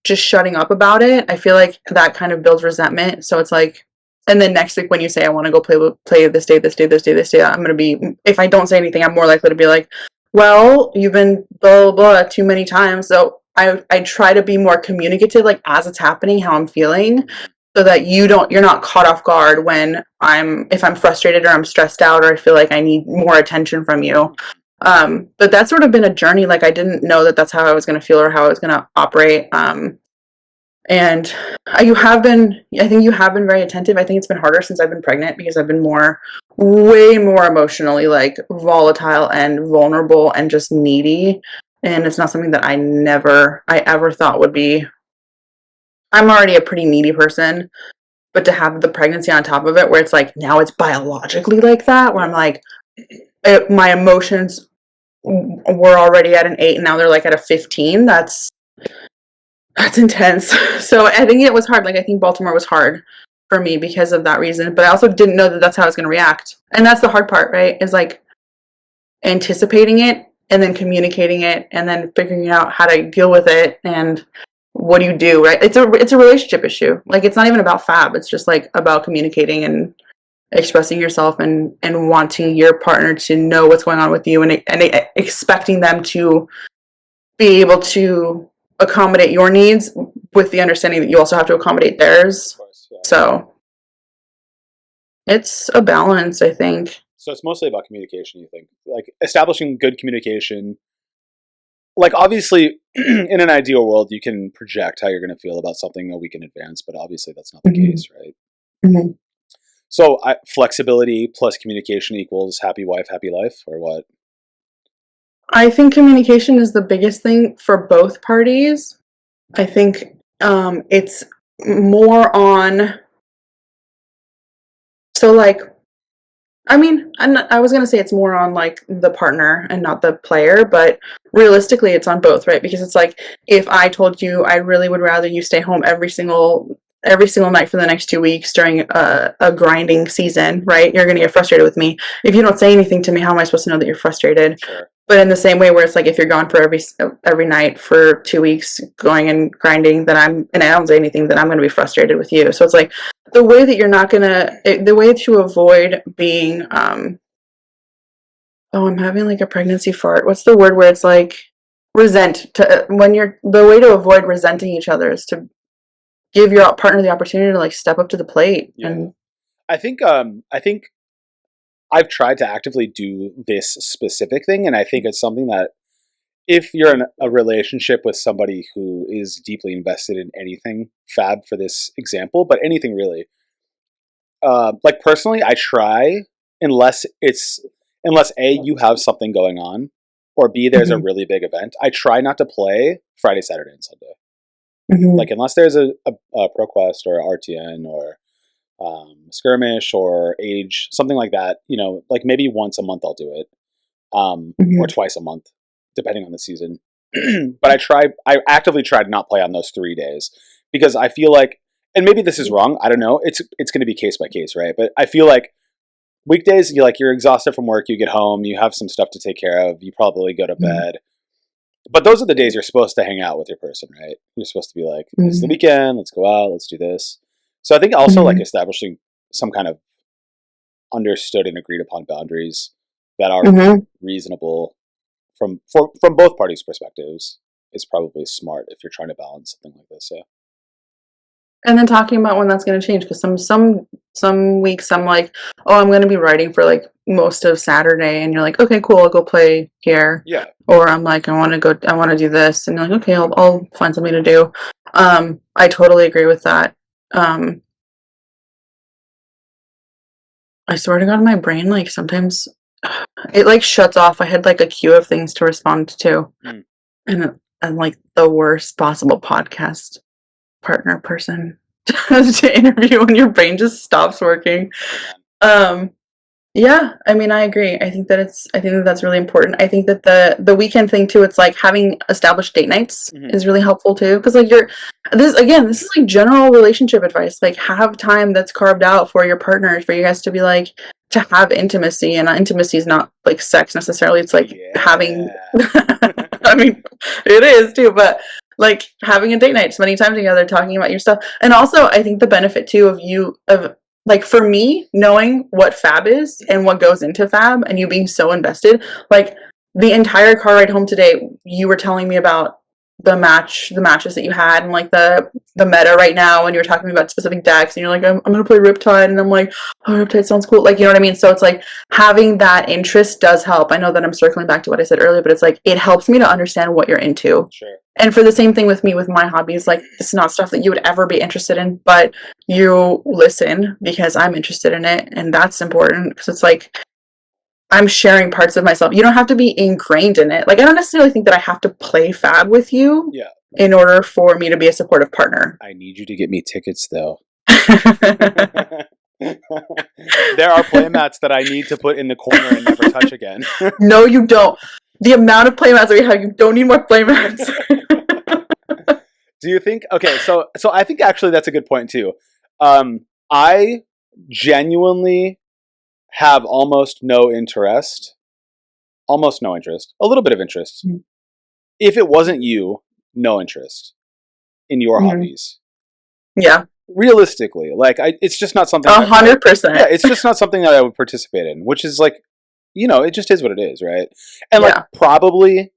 just shutting up about it. I feel like that kind of builds resentment. So it's like, and then next week when you say I want to go play this day, I'm going to be, if I don't say anything, I'm more likely to be like, well, you've been blah, blah, blah too many times. So I try to be more communicative, like as it's happening, how I'm feeling, so that you're not caught off guard when if I'm frustrated or I'm stressed out or I feel like I need more attention from you. But that's sort of been a journey. Like I didn't know that that's how I was going to feel or how I was going to operate. And I think you have been very attentive. I think it's been harder since I've been pregnant because I've been way more emotionally like volatile and vulnerable and just needy. And it's not something that I ever thought would be. I'm already a pretty needy person, but to have the pregnancy on top of it, where it's like, now it's biologically like that, where I'm like, my emotions were already at an 8 and now they're like at a 15. That's intense. So I think it was hard. Like I think Baltimore was hard for me because of that reason, but I also didn't know that that's how I was going to react. And that's the hard part, right? Is like anticipating it and then communicating it and then figuring out how to deal with it and what do you do, right? It's a relationship issue. Like it's not even about FAB. It's just like about communicating and expressing yourself and wanting your partner to know what's going on with you and expecting them to be able to accommodate your needs with the understanding that you also have to accommodate theirs. Of course, yeah. So it's a balance, I think. So it's mostly about communication, you think? Like establishing good communication. Like obviously in an ideal world you can project how you're going to feel about something a week in advance, but obviously that's not the case, right? So flexibility plus communication equals happy wife, happy life, or what? I think communication is the biggest thing for both parties. I think it's more on. So like, I mean, I was going to say it's more on like the partner and not the player, but realistically it's on both, right? Because it's like, if I told you I really would rather you stay home every single night for the next 2 weeks during a grinding season, right? You're going to get frustrated with me. If you don't say anything to me, how am I supposed to know that you're frustrated? Sure. But in the same way where it's like, if you're gone for every night for 2 weeks going and grinding, and I don't say anything, then I'm going to be frustrated with you. So it's like the way to avoid being, I'm having like a pregnancy fart. What's the word where it's like the way to avoid resenting each other is to give your partner the opportunity to like step up to the plate. Yeah. And I think I've tried to actively do this specific thing, and I think it's something that if you're in a relationship with somebody who is deeply invested in anything, FAB for this example, but anything really, like personally, I try unless A, you have something going on, or B, there's a Mhm. really big event. I try not to play Friday, Saturday, and Sunday. Mhm. Like unless there's a ProQuest or RTN or skirmish or age, something like that. Like maybe once a month I'll do it, or Mhm. twice a month, depending on the season. But I actively try to not play on those 3 days because I feel like, and maybe this is wrong. I don't know. It's going to be case by case, right? But I feel like weekdays, you're exhausted from work, you get home, you have some stuff to take care of, you probably go to Mhm. bed. But those are the days you're supposed to hang out with your person, right? You're supposed to be like, it's the Mhm. weekend, let's go out, let's do this. So I think also like Mhm. establishing some kind of understood and agreed upon boundaries that are Mhm. reasonable from both parties' perspectives is probably smart if you're trying to balance something like this. Yeah. And then talking about when that's gonna change, because some weeks I'm like, "Oh, I'm gonna be writing for, like, most of Saturday," and you're like, "Okay, cool, I'll go play here." Yeah. Or I'm like, I wanna do this," and you're like, "Okay, I'll find something to do." I totally agree with that. Um, I swear to God, my brain, like, sometimes it, like, shuts off. I had, like, a queue of things to respond to, Mm. and I'm, like, the worst possible podcast partner person to interview when your brain just stops working. Hey, man. Um, yeah, I mean, I agree. I think that that's really important. I think that the weekend thing too, it's like having established date nights Hmm. is really helpful too. Because like this is like general relationship advice. Like have time that's carved out for your partner, for you guys to be like to have intimacy, and intimacy is not like sex necessarily. It's like having. Yeah. I mean, it is too, but like having a date night, spending time together, talking about your stuff, and also I think the benefit too of like for me knowing what FAB is and what goes into FAB and you being so invested, like the entire car ride home today you were telling me about the matches that you had and like the meta right now, and you were talking about specific decks and you're like I'm gonna play Riptide, and I'm like, oh, Riptide sounds cool, like you know what I mean. So it's like having that interest does help. I know that I'm circling back to what I said earlier, but it's like it helps me to understand what you're into. Sure. And for the same thing with me with my hobbies, like this is not stuff that you would ever be interested in, but you listen because I'm interested in it, and that's important because it's like I'm sharing parts of myself. You don't have to be ingrained in it. Like I don't necessarily think that I have to play FAB with you Yeah. in order for me to be a supportive partner. I need you to get me tickets, though. There are playmats that I need to put in the corner and never touch again. No, you don't. The amount of playmats that we have, you don't need more playmats. Do you think? Okay, so I think actually that's a good point too. I genuinely have almost no interest, a little bit of interest. If it wasn't you, no interest in your Mhm. hobbies. Yeah, Realistically, like it's just not something a I hundred yeah, percent. it's just not something that I would participate in, which is like, it just is what it is, right? And like Yeah. probably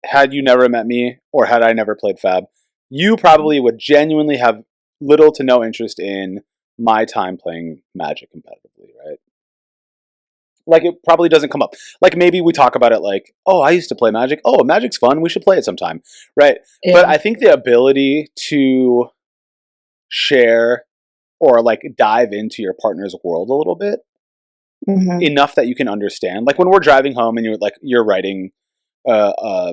had you never met me or had I never played FAB, you probably would genuinely have little to no interest in my time playing Magic competitively, right? Like it probably doesn't come up. Like maybe we talk about it like, oh, I used to play Magic. Oh, Magic's fun. We should play it sometime, right? But Yeah. I think the ability to share or like dive into your partner's world a little bit Mhm. enough that you can understand. Like when we're driving home and you're writing uh, uh,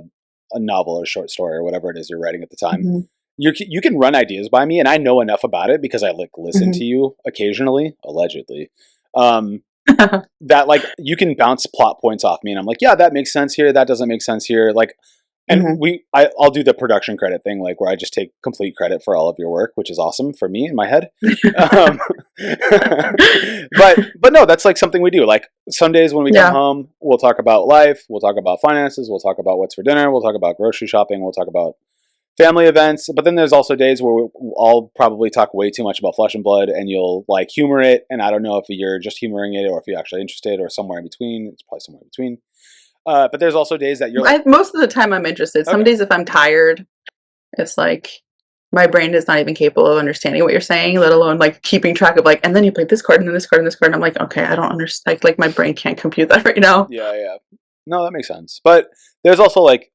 a novel or short story or whatever it is you're writing at the time, Mhm. you can run ideas by me, and I know enough about it because I like listen Mhm. to you occasionally, allegedly. Um, that like you can bounce plot points off me, and I'm like, yeah, that makes sense here. That doesn't make sense here. Like, and Mhm. I'll do the production credit thing, like where I just take complete credit for all of your work, which is awesome for me in my head. Um, but no, that's like something we do. Like some days when we come Yeah. home, we'll talk about life, we'll talk about finances, we'll talk about what's for dinner, we'll talk about grocery shopping, we'll talk about family events. But then there's also days where I'll probably talk way too much about Flesh and Blood, and you'll like humor it. And I don't know if you're just humoring it or if you're actually interested or somewhere in between. It's probably somewhere in between. But there's also days that you're like, Most of the time I'm interested. Some okay, days if I'm tired, it's like my brain is not even capable of understanding what you're saying, let alone like keeping track of like, and then you played this card and then this card and this card. And I'm like, okay, I don't understand. Like my brain can't compute that right now. Yeah, yeah. No, that makes sense. But there's also like,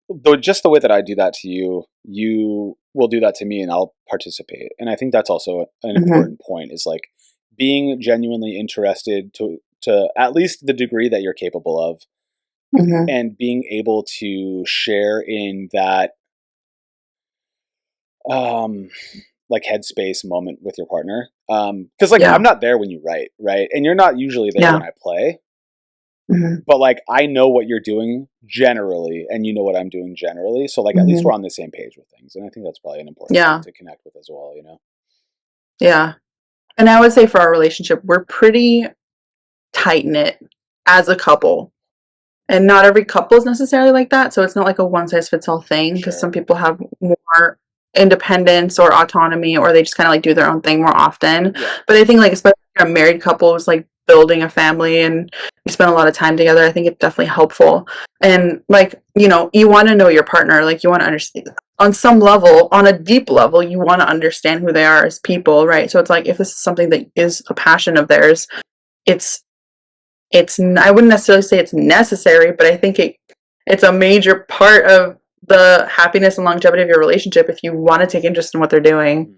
though, just the way that I do that to you, you will do that to me, and I'll participate. And I think that's also an Hmm. important point. Is like being genuinely interested to at least the degree that you're capable of, Hmm. and being able to share in that um like headspace moment with your partner. Because like I'm Yeah. not there when you write, right? And you're not usually there Yeah. when I play. Hmm. But like I know what you're doing generally, and you know what I'm doing generally. So like at least Hmm. we're on the same page with things, and I think that's probably an important thing Yeah. to connect with as well. You know. Yeah. And I would say for our relationship, we're pretty tight knit as a couple. And not every couple is necessarily like that, so it's not like a one size fits all thing because some Sure. people have more independence or autonomy or they just kinda, like, do their own thing more often. Yeah. But I think, like, especially if you're a married couple who's, like, building a family and you spend a lot of time together, I think it's definitely helpful. And, like, you wanna know your partner, like, you wanna understand on some level, on a deep level, you wanna understand who they are as people, right? So it's like, if this is something that is a passion of theirs, it's I wouldn't necessarily say it's necessary, but I think it's a major part of the happiness and longevity of your relationship if you want to take interest in what they're doing,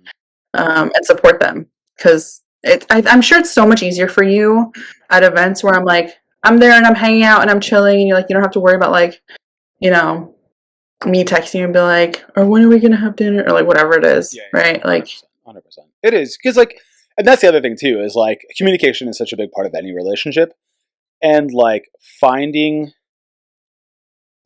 Mm. and support them. Because I'm sure it's so much easier for you at events where I'm like, I'm there and I'm hanging out and I'm chilling, and you're like, you don't have to worry about like, you know, me texting you and be like, or when are we gonna have dinner, or like whatever it is, Yeah. right? Yeah. Like, 100%. 100%. It is because like, and that's the other thing too is like communication is such a big part of any relationship, and like finding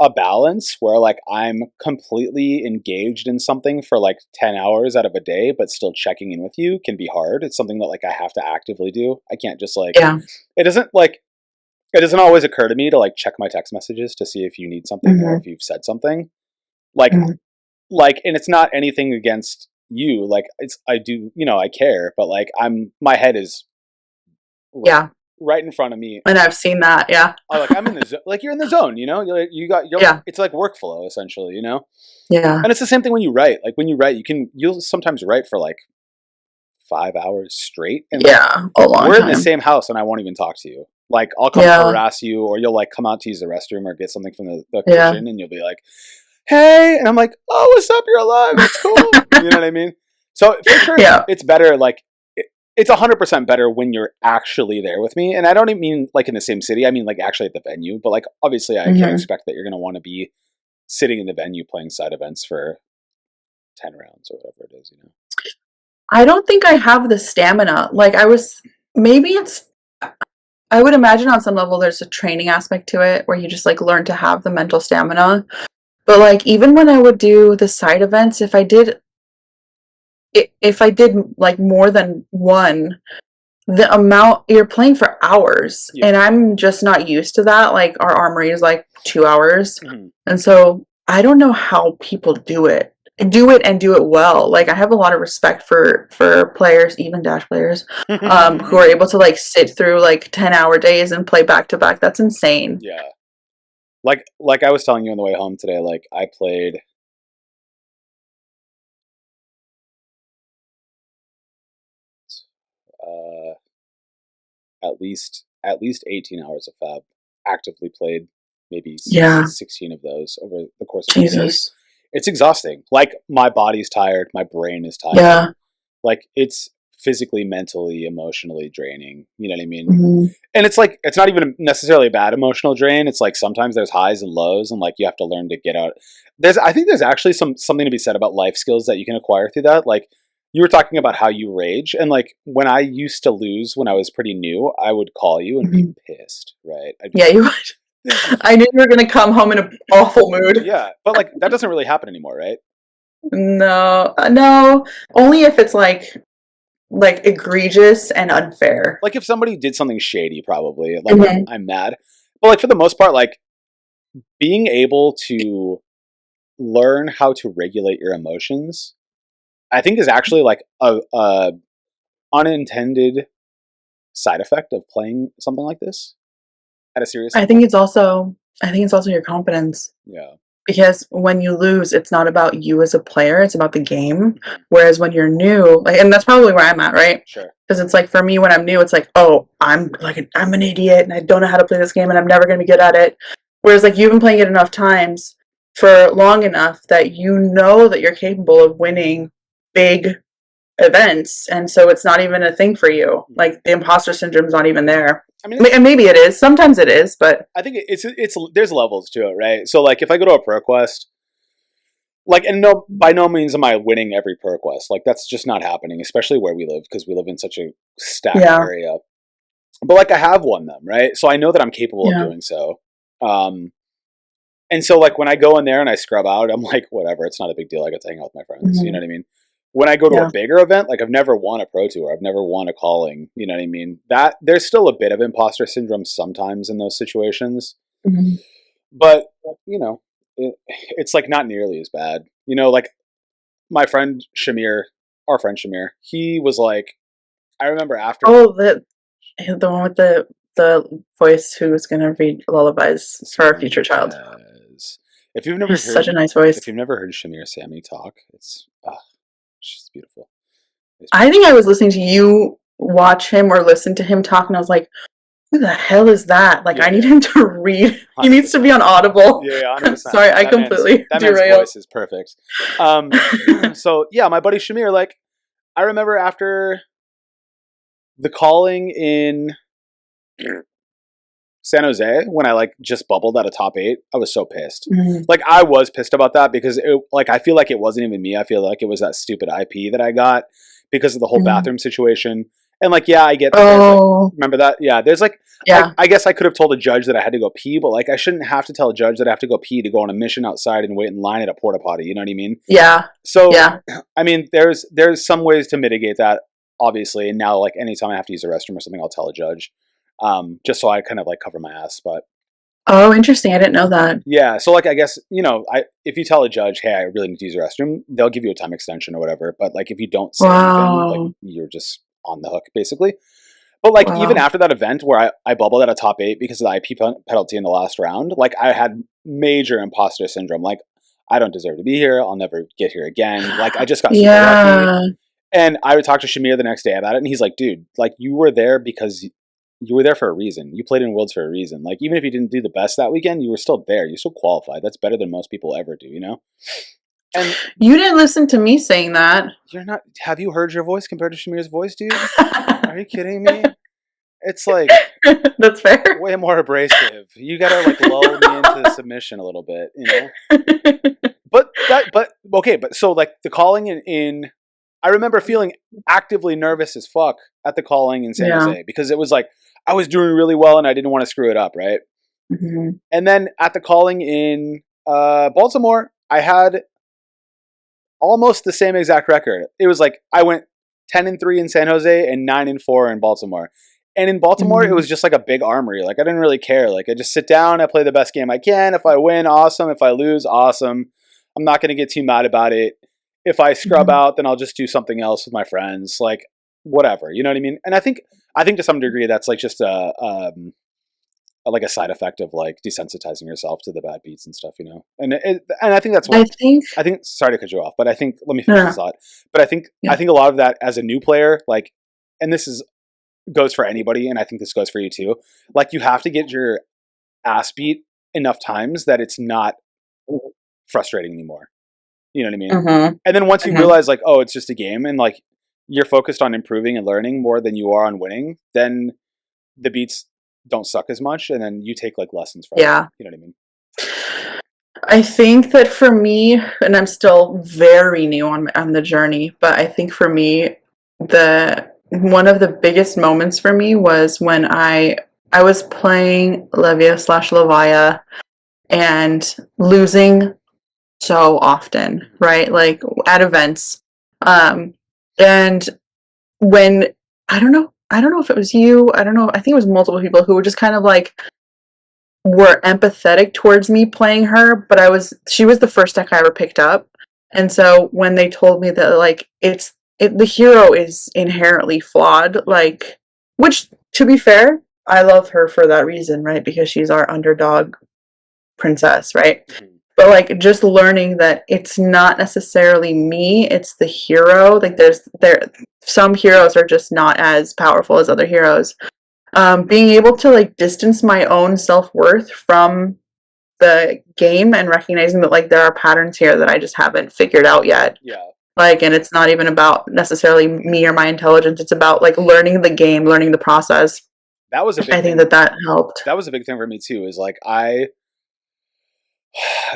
a balance where like I'm completely engaged in something for like 10 hours out of a day but still checking in with you can be hard. It's something that like I have to actively do. I can't just like yeah. it doesn't like it doesn't always occur to me to like check my text messages to see if you need something or Hmm. if you've said something. Like Hmm. and it's not anything against you. Like it's I do, I care, but like my head is right Yeah. right in front of me. And I've seen that. Yeah. Like I'm in the like you're in the zone, you're Yeah. it's like workflow essentially. Yeah. And it's the same thing when you write. Like when you write, you'll sometimes write for like 5 hours straight, and like Yeah. A long we're in the time. same house, and I won't even talk to you. Like I'll come Yeah. harass you, or you'll like come out to use the restroom or get something from the Yeah. kitchen, and you'll be like, "Hey," and I'm like, "Oh, what's up? You're alive. That's cool." You know what I mean? So for sure, Yeah. it's better. Like it's 100% better when you're actually there with me, and I don't even mean like in the same city. I mean like actually at the venue. But like obviously, I can Mhm. expect that you're gonna want to be sitting in the venue playing side events for 10 rounds or whatever it is. I don't think I have the stamina. Like, maybe I would imagine on some level there's a training aspect to it where you just, like, learn to have the mental stamina. But, like, even when I would do the side events, if I did, like, more than one, the amount you're playing for hours, Yeah. and I'm just not used to that, like, our armory is, like, 2 hours, Mhm. and so I don't know how people and do it well. Like, I have a lot of respect for players, even Dash players, who are able to, like, sit through, like, 10-hour days and play back to back. That's insane. Yeah. Like I was telling you on the way home today, like I played uh at least 18 hours of FAB, actively played maybe Yeah, 16 of those over the course of a day. Jesus. It's exhausting. Like my body's tired, my brain is tired. Yeah, Like it's physically, mentally, emotionally draining. You know what I mean? mhm, And it's like it's not even necessarily a bad emotional drain. It's like sometimes there's highs and lows, and like you have to learn to get out. I think there's actually something to be said about life skills that you can acquire through that. Like you were talking about how you rage, and like when I used to lose when I was pretty new, I would call you and be mhm. pissed, right? I'd be Yeah, like, you would. "This is I knew you were gonna come home in an awful mood. yeah," but like that doesn't really happen anymore, right? No, no, only if it's, like, egregious and unfair. Like if somebody did something shady, probably like Mhm, I'm mad, but like for the most part, like being able to learn how to regulate your emotions I think is actually like a unintended side effect of playing something like this at a serious I think level. it's also I think it's also your confidence. Yeah. Because when you lose, it's not about you as a player, it's about the game. Mhm. Whereas when you're new, like, and that's probably where I'm at, right? Sure. Because it's like for me, when I'm new, it's like, oh, I'm an idiot and I don't know how to play this game and I'm never gonna be good at it. Whereas like you've been playing it enough times for long enough that you know that you're capable of winning big events, and so it's not even a thing for you. Like the imposter syndrome's not even there. I mean, And maybe it is. Sometimes it is, but I think it's there's levels to it, right? So like if I go to a pro quest, like, and no, by no means am I winning every pro quest. Like that's just not happening, especially where we live because we live in such a stacked yeah, area. But like I have won them, right? So I know that I'm capable of yeah. doing so. Um, and so like when I go in there and I scrub out, I'm like, whatever, it's not a big deal. I get to hang out with my friends. You know Hmm. what I mean? When I go to a Yeah. bigger event, like I've never won a pro tour, I've never won a calling. You know what I mean? That there's still a bit of imposter syndrome sometimes in those situations, Hmm. but you know, it's like not nearly as bad. You know, like my friend Shamir, our friend Shamir, he was like, I remember after Oh, the one with the voice who's gonna read lullabies for our future child. yes. If you've He never has such a heard, nice voice. if you've never heard Shamir Sammy talk, it's she's beautiful. It's I think I was listening to you watch him or listen to him talk, and I was like, "Who the hell is that?" Like, yeah, I need yeah, him to read. He hundred needs to be percent. on Audible. Yeah, 100%. Sorry, I completely That man's derailed. voice is perfect. So yeah, my buddy Shamir, like I remember after the calling in San Jose when I like just bubbled at a top 8, I was so pissed. Mhm, Like I was pissed about that because like I feel like it wasn't even me. I feel like it was that stupid IP that I got because of the whole mhm. bathroom situation. And like yeah, I get that there's like Oh, remember that? Yeah, there's like yeah, I guess I could have told a judge that I had to go pee, but like I shouldn't have to tell a judge that I have to go pee to go on a mission outside and wait in line at a porta potty. You know what I mean? yeah, So yeah. I mean, there's some ways to mitigate that, obviously. And now, like anytime I have to use a restroom or something, I'll tell a judge, just so I kind of like cover my ass. But Oh, interesting. I didn't know that. yeah, so like I guess I if you tell a judge, hey, I really need to use the restroom, they'll give you a time extension or whatever. But like if you don't say anything, like Wow, you're just on the hook basically. But like even wow. after that event where I bubbled at a top 8 because of the IP penalty in the last round, like I had major imposter syndrome. Like I don't deserve to be here. I'll never get here again. Like I just got super lucky. Yeah. And I would talk to Shamir the next day about it, and he's like, "Dude, like you were there because you were there for a reason. You played in Worlds for a reason. Like even if you didn't do the best that weekend, you were still there. You still qualified. That's better than most people ever do, you know." And You didn't listen to me saying that. you're not. Have you heard your voice compared to Shamir's voice, dude? Are you kidding me? It's like That's fair. way more abrasive. You gotta like lull me into submission a little bit, you know. But okay, but so like the calling in I remember feeling actively nervous as fuck at the calling in San Yeah. Jose because it was like I was doing really well and I didn't want to screw it up, right? Mhm. And then at the calling in Baltimore, I had almost the same exact record. It was like I went 10-3 in San Jose and 9-4 in Baltimore. And in Baltimore, it Mhm. was just like a big armory. Like I didn't really care. Like I just sit down, I play the best game I can. If I win, awesome. If I lose, awesome. I'm not going to get too mad about it. If I scrub Mhm. out, then I'll just do something else with my friends. Like whatever, you know what I mean? And I think to some degree that's like just like a side effect of like desensitizing yourself to the bad beats and stuff, you know. And I think that's I what think I think. Sorry to cut you off, but I think let me no, finish no, this no. thought. But I Yeah. think a lot of that as a new player, like, and this is goes for anybody, and I think this goes for you too. Like, you have to get your ass beat enough times that it's not frustrating anymore. You know what I mean? Mhm. And then once you Mhm. realize, like, oh, it's just a game, and like you're focused on improving and learning more than you are on winning, then the beats don't suck as much, and then you take like lessons from it. Yeah. You know what I mean? I think that for me, and I'm still very new on the journey, but I think for me, the one of the biggest moments for me was when I was playing Levia/Lavia and losing so often, right? Like at events. Um, and when I don't know if it was you, I don't know, I think it was multiple people who were just kind of like were empathetic towards me playing her, but she was the first deck I ever picked up. And so when they told me that like the hero is inherently flawed, like which to be fair, I love her for that reason, right? Because she's our underdog princess, right? Mhm. But like just learning that it's not necessarily me, it's the hero. Like there some heroes are just not as powerful as other heroes. Being able to like distance my own self-worth from the game and recognizing that like there are patterns here that I just haven't figured out yet. Yeah. Like, and it's not even about necessarily me or my intelligence. It's about like learning the game, learning the process. That was a big I think thing. that helped. That was a big thing for me too, is like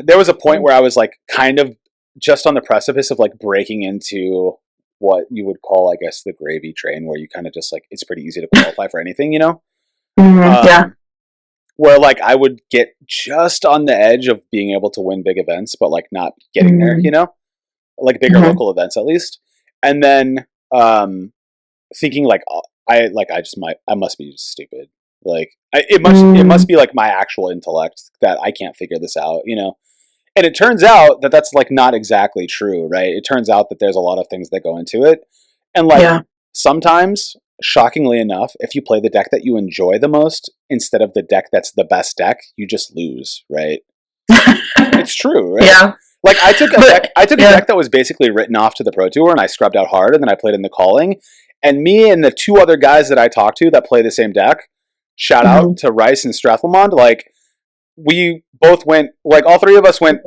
there was a point where I was like kind of just on the precipice of like breaking into what you would call, I guess, the gravy train, where you kind of just like, it's pretty easy to qualify for anything, you know? Yeah. Where like I would get just on the edge of being able to win big events, but like not getting there, you know? Like bigger local events at least. And then thinking like I must be stupid. Like it must be like my actual intellect that I can't figure this out, you know? And it turns out that that's like not exactly true, right? It turns out that there's a lot of things that go into it. And like sometimes, shockingly enough, if you play the deck that you enjoy the most instead of the deck that's the best deck, you just lose, right? It's true, right? Yeah. Like I took a deck that was basically written off to the Pro Tour, and I scrubbed out hard, and then I played in the calling. And me and the two other guys that I talked to that play the same deck, shout out to Rice and Strathlemond, like we both went, like all three of us went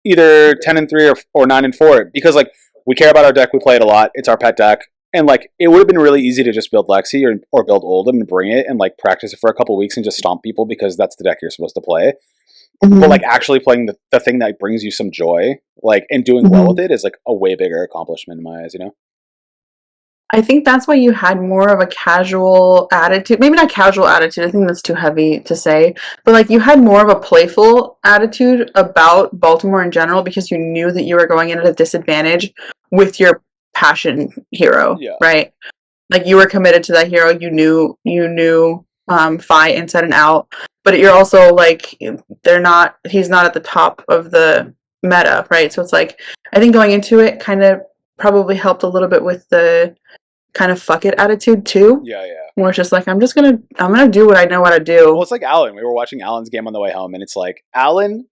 either 10-3 or 9-4, because like we care about our deck, we play it a lot, it's our pet deck, and like it would have been really easy to just build Lexi or build Oldham and bring it and like practice it for a couple weeks and just stomp people because that's the deck you're supposed to play. But like actually playing the thing that brings you some joy, like, and doing well with it is like a way bigger accomplishment in my eyes, you know? I think that's why you had more of a casual attitude. Maybe not casual attitude, I think that's too heavy to say. But like you had more of a playful attitude about Baltimore in general because you knew that you were going in at a disadvantage with your passion hero, right? Like you were committed to that hero. You knew Fi inside and out. But you're also like he's not at the top of the meta, right? So it's like I think going into it kind of probably helped a little bit with the kind of fuck it attitude too. Yeah. Where it's just like I'm gonna do what I know how to do. Well, it's like Alan. We were watching Alan's game on the way home, and it's like Alan.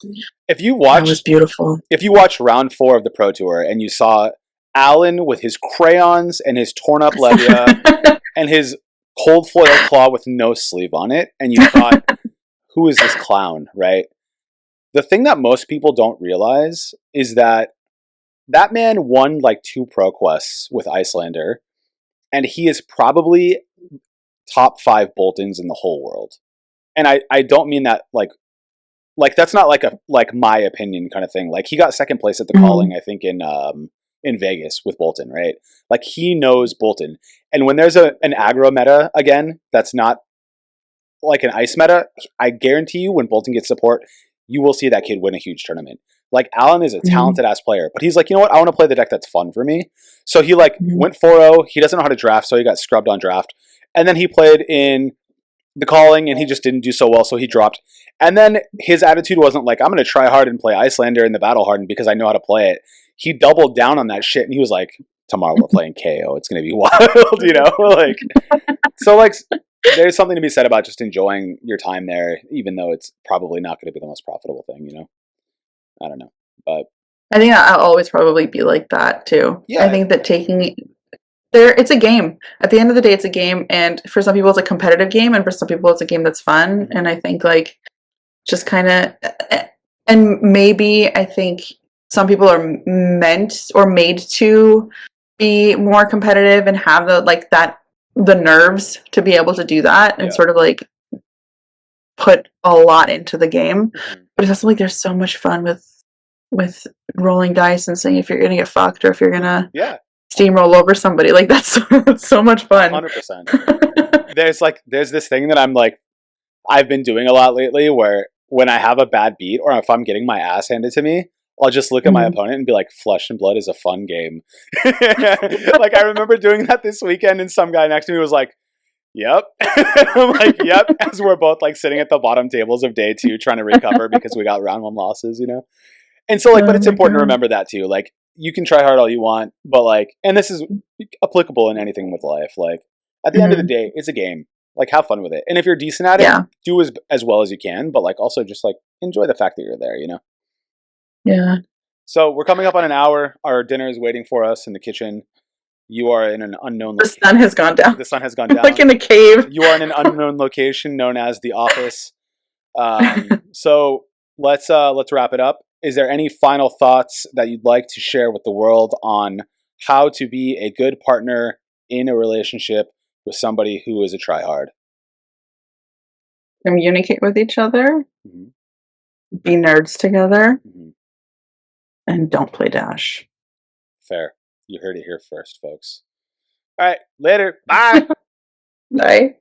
If you That was beautiful. If you watch round 4 of the Pro Tour and you saw Alan with his crayons and his torn up labia and his cold foil claw with no sleeve on it, and you thought, who is this clown, right? The thing that most people don't realize is that that man won like 2 Pro Quests with Icelander, and he is probably top 5 Boltons in the whole world. And I don't mean that like that's not like my opinion kind of thing. Like he got second place at the calling, I think in Vegas with Bolton, right? Like he knows Bolton. And when there's an aggro meta again, that's not like an ice meta, I guarantee you when Bolton gets support, you will see that kid win a huge tournament. Like Alan is a talented ass player, but he's like, you know what? I want to play the deck that's fun for me. So he like went 4-0. He doesn't know how to draft, so he got scrubbed on draft. And then he played in the calling and he just didn't do so well, so he dropped. And then his attitude wasn't like, I'm going to try hard and play Icelander in the Battle Hardened because I know how to play it. He doubled down on that shit and he was like, tomorrow we're playing KO. It's going to be wild, you know? Like, so like, there's something to be said about just enjoying your time there, even though it's probably not going to be the most profitable thing, you know? I don't know, but I think I'll always probably be like that too. Yeah. I think that it's a game. At the end of the day, it's a game, and for some people, it's a competitive game, and for some people, it's a game that's fun. And I think like just kind of, and maybe I think some people are meant or made to be more competitive and have the nerves to be able to do that and sort of like put a lot into the game. But it's also like there's so much fun with rolling dice and seeing if you're gonna get fucked or if you're gonna steamroll over somebody. Like that's so much fun. 100%. There's this thing that I've been doing a lot lately where when I have a bad beat or if I'm getting my ass handed to me, I'll just look at my opponent and be like, Flesh and Blood is a fun game. Like I remember doing that this weekend and some guy next to me was like, yep. I'm like, yep. As we're both like sitting at the bottom tables of day 2 trying to recover because we got round 1 losses, you know? And so like, but it's important to remember that too. Like you can try hard all you want, but like, and this is applicable in anything with life. Like at the end of the day, it's a game. Like have fun with it. And if you're decent at it, do as well as you can, but like also just like enjoy the fact that you're there, you know? Yeah. So we're coming up on an hour. Our dinner is waiting for us in the kitchen. You are in an unknown The location. sun has gone down. The sun has gone I'm down. like in a cave. You are in an unknown location known as the office. So let's wrap it up. Is there any final thoughts that you'd like to share with the world on how to be a good partner in a relationship with somebody who is a tryhard? Communicate with each other, Mm-hmm. be nerds together, Mm-hmm. and don't play Dash. Fair. You heard it here first, folks. All right. Later. Bye. Bye.